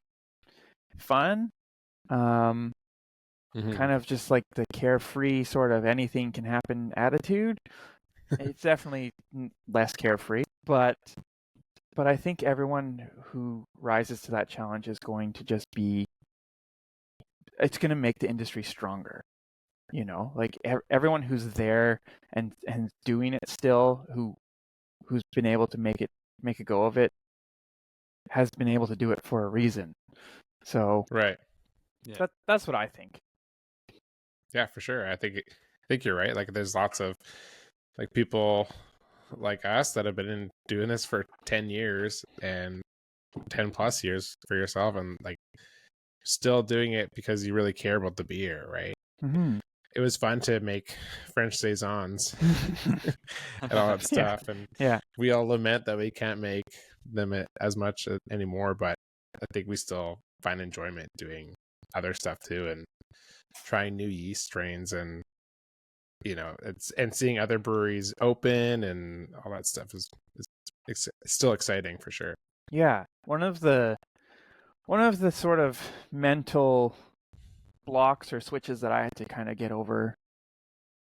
fun. Kind of just like the carefree sort of anything can happen attitude. It's definitely less carefree, but I think everyone who rises to that challenge is going to just be. It's going to make the industry stronger. You know, like everyone who's there and doing it still, who's been able to make a go of it, has been able to do it for a reason. So Right. Yeah. that's what I think. Yeah, for sure. I think you're right. Like, there's lots of like people like us that have been doing this for 10 years and 10 plus years for yourself, and like still doing it because you really care about the beer, right? Mm-hmm. It was fun to make French saisons and all that stuff, and Yeah. we all lament that we can't make them as much anymore, but I think we still find enjoyment doing other stuff too, and trying new yeast strains, and and seeing other breweries open and all that stuff is still exciting for sure. Yeah. One of the sort of mental blocks or switches that I had to kind of get over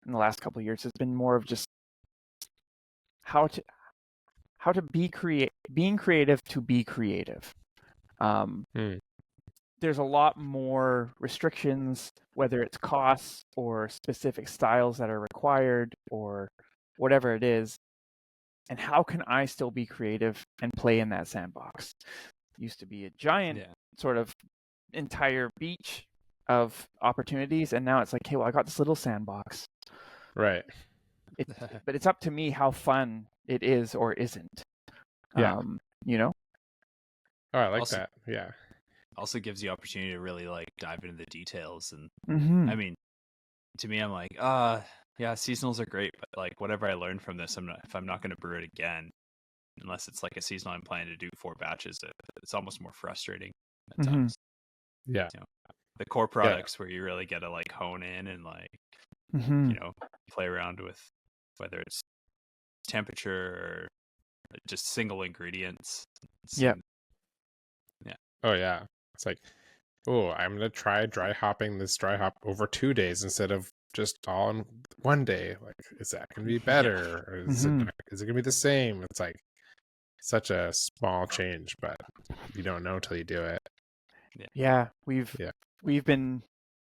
in the last couple of years has been more of just how to being creative to be creative. There's a lot more restrictions, whether it's costs or specific styles that are required or whatever it is. And how can I still be creative and play in that sandbox? It used to be a giant sort of entire beach of opportunities, and now it's like, hey, well, I got this little sandbox. Right. But it's up to me how fun it is or isn't. Yeah. You know? Oh, I like that. Yeah. Also gives you opportunity to really like dive into the details. And Mm-hmm. I mean, to me, I'm like, yeah, seasonals are great, but like whatever I learned from this, if I'm not going to brew it again, unless it's like a seasonal I'm planning to do 4 batches, it's almost more frustrating at times. Yeah. The core products where you really get to like hone in and like, play around with whether it's temperature or just single ingredients. Yeah. Oh yeah. It's like, oh, I'm gonna try dry hopping this dry hop over 2 days instead of just all in one day. Like, is that gonna be better? Or is it gonna be the same? It's like such a small change, but you don't know till you do it. Yeah, we've been.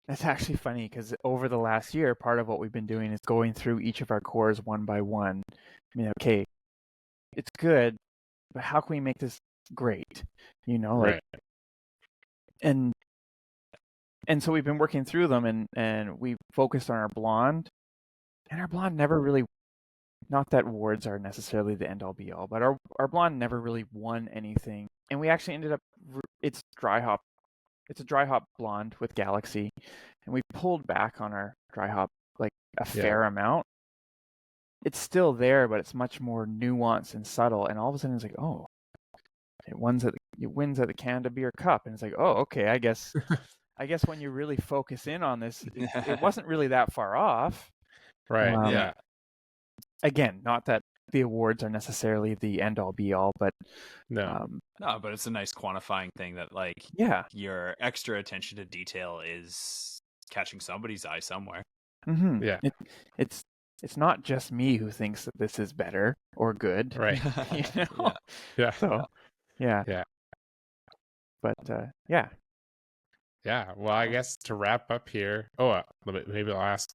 That's actually funny because over the last year, part of what we've been doing is going through each of our cores one by one. I mean, okay, it's good, but how can we make this great? Right. And so we've been working through them, and we focused on our blonde, and our blonde never really. Not that wards are necessarily the end all be all, but our blonde never really won anything, and we actually ended up. It's dry hop. It's a dry hop blonde with Galaxy, and we pulled back on our dry hop like a fair amount. it's still there, but it's much more nuanced and subtle. And all of a sudden, it's like, oh, it wins at the Canada Beer Cup, and it's like, oh, okay, I guess when you really focus in on this, it wasn't really that far off. Right. Yeah. Again, not that the awards are necessarily the end all be all, but No. No, but it's a nice quantifying thing that like yeah, your extra attention to detail is catching somebody's eye somewhere. mm-hmm. Yeah. It's not just me who thinks that this is better or good. Right. You know? Yeah. So, yeah. Yeah. But yeah. Yeah. Well, I guess to wrap up here, maybe I'll ask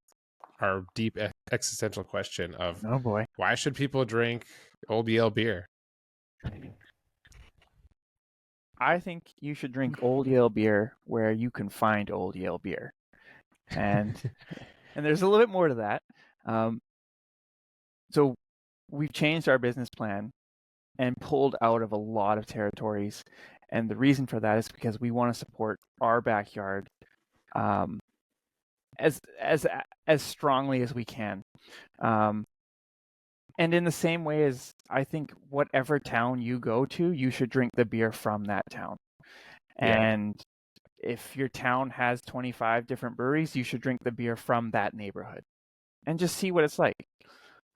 our deep existential question of, Oh boy, why should people drink Old Yale beer? I think you should drink Old Yale beer where you can find Old Yale beer, and there's a little bit more to that. So we've changed our business plan and pulled out of a lot of territories, and the reason for that is because we want to support our backyard as strongly as we can. And in the same way as I think whatever town you go to, you should drink the beer from that town. Yeah. And if your town has 25 different breweries, you should drink the beer from that neighborhood and just see what it's like.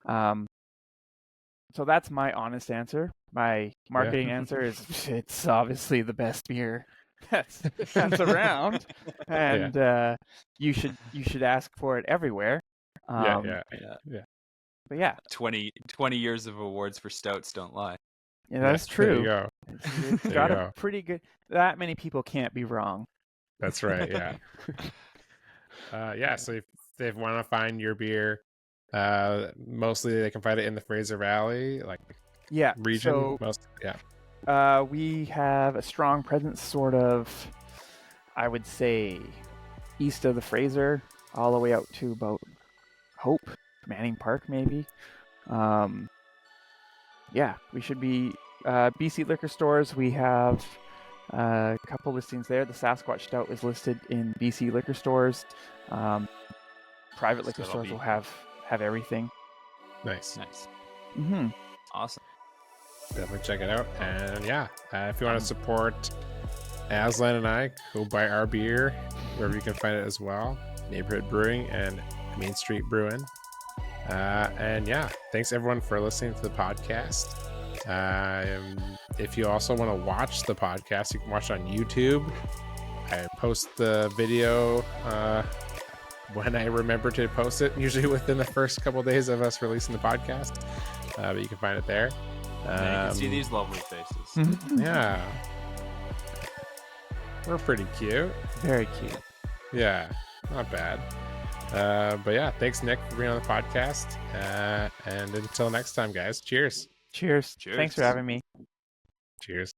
So that's my honest answer. My marketing answer is it's obviously the best beer that's around, and you should ask for it everywhere. Yeah. But yeah, 20 years of awards for stouts don't lie. yeah, that's true. There you go. It's got a pretty good. That many people can't be wrong. That's right. Yeah. So if they want to find your beer, mostly they can find it in the Fraser Valley, region. So, we have a strong presence, sort of, I would say, east of the Fraser, all the way out to about Hope, Manning Park, maybe. We should be BC liquor stores. We have a couple listings there. The Sasquatch Stout is listed in BC liquor stores. Private liquor stores will have everything. Nice. Mm-hmm. Awesome. Definitely check it out. And if you want to support Aslan and I, go buy our beer wherever you can find it as well. Neighborhood Brewing and Main Street Brewing. Thanks everyone for listening to the podcast. If you also want to watch the podcast, you can watch it on YouTube. I post the video when I remember to post it, usually within the first couple of days of us releasing the podcast. But you can find it there. You can see these lovely faces. Yeah. We're pretty cute. Very cute. Yeah, not bad. Thanks Nick for being on the podcast. And until next time, guys, cheers. Cheers. Thanks for having me. Cheers.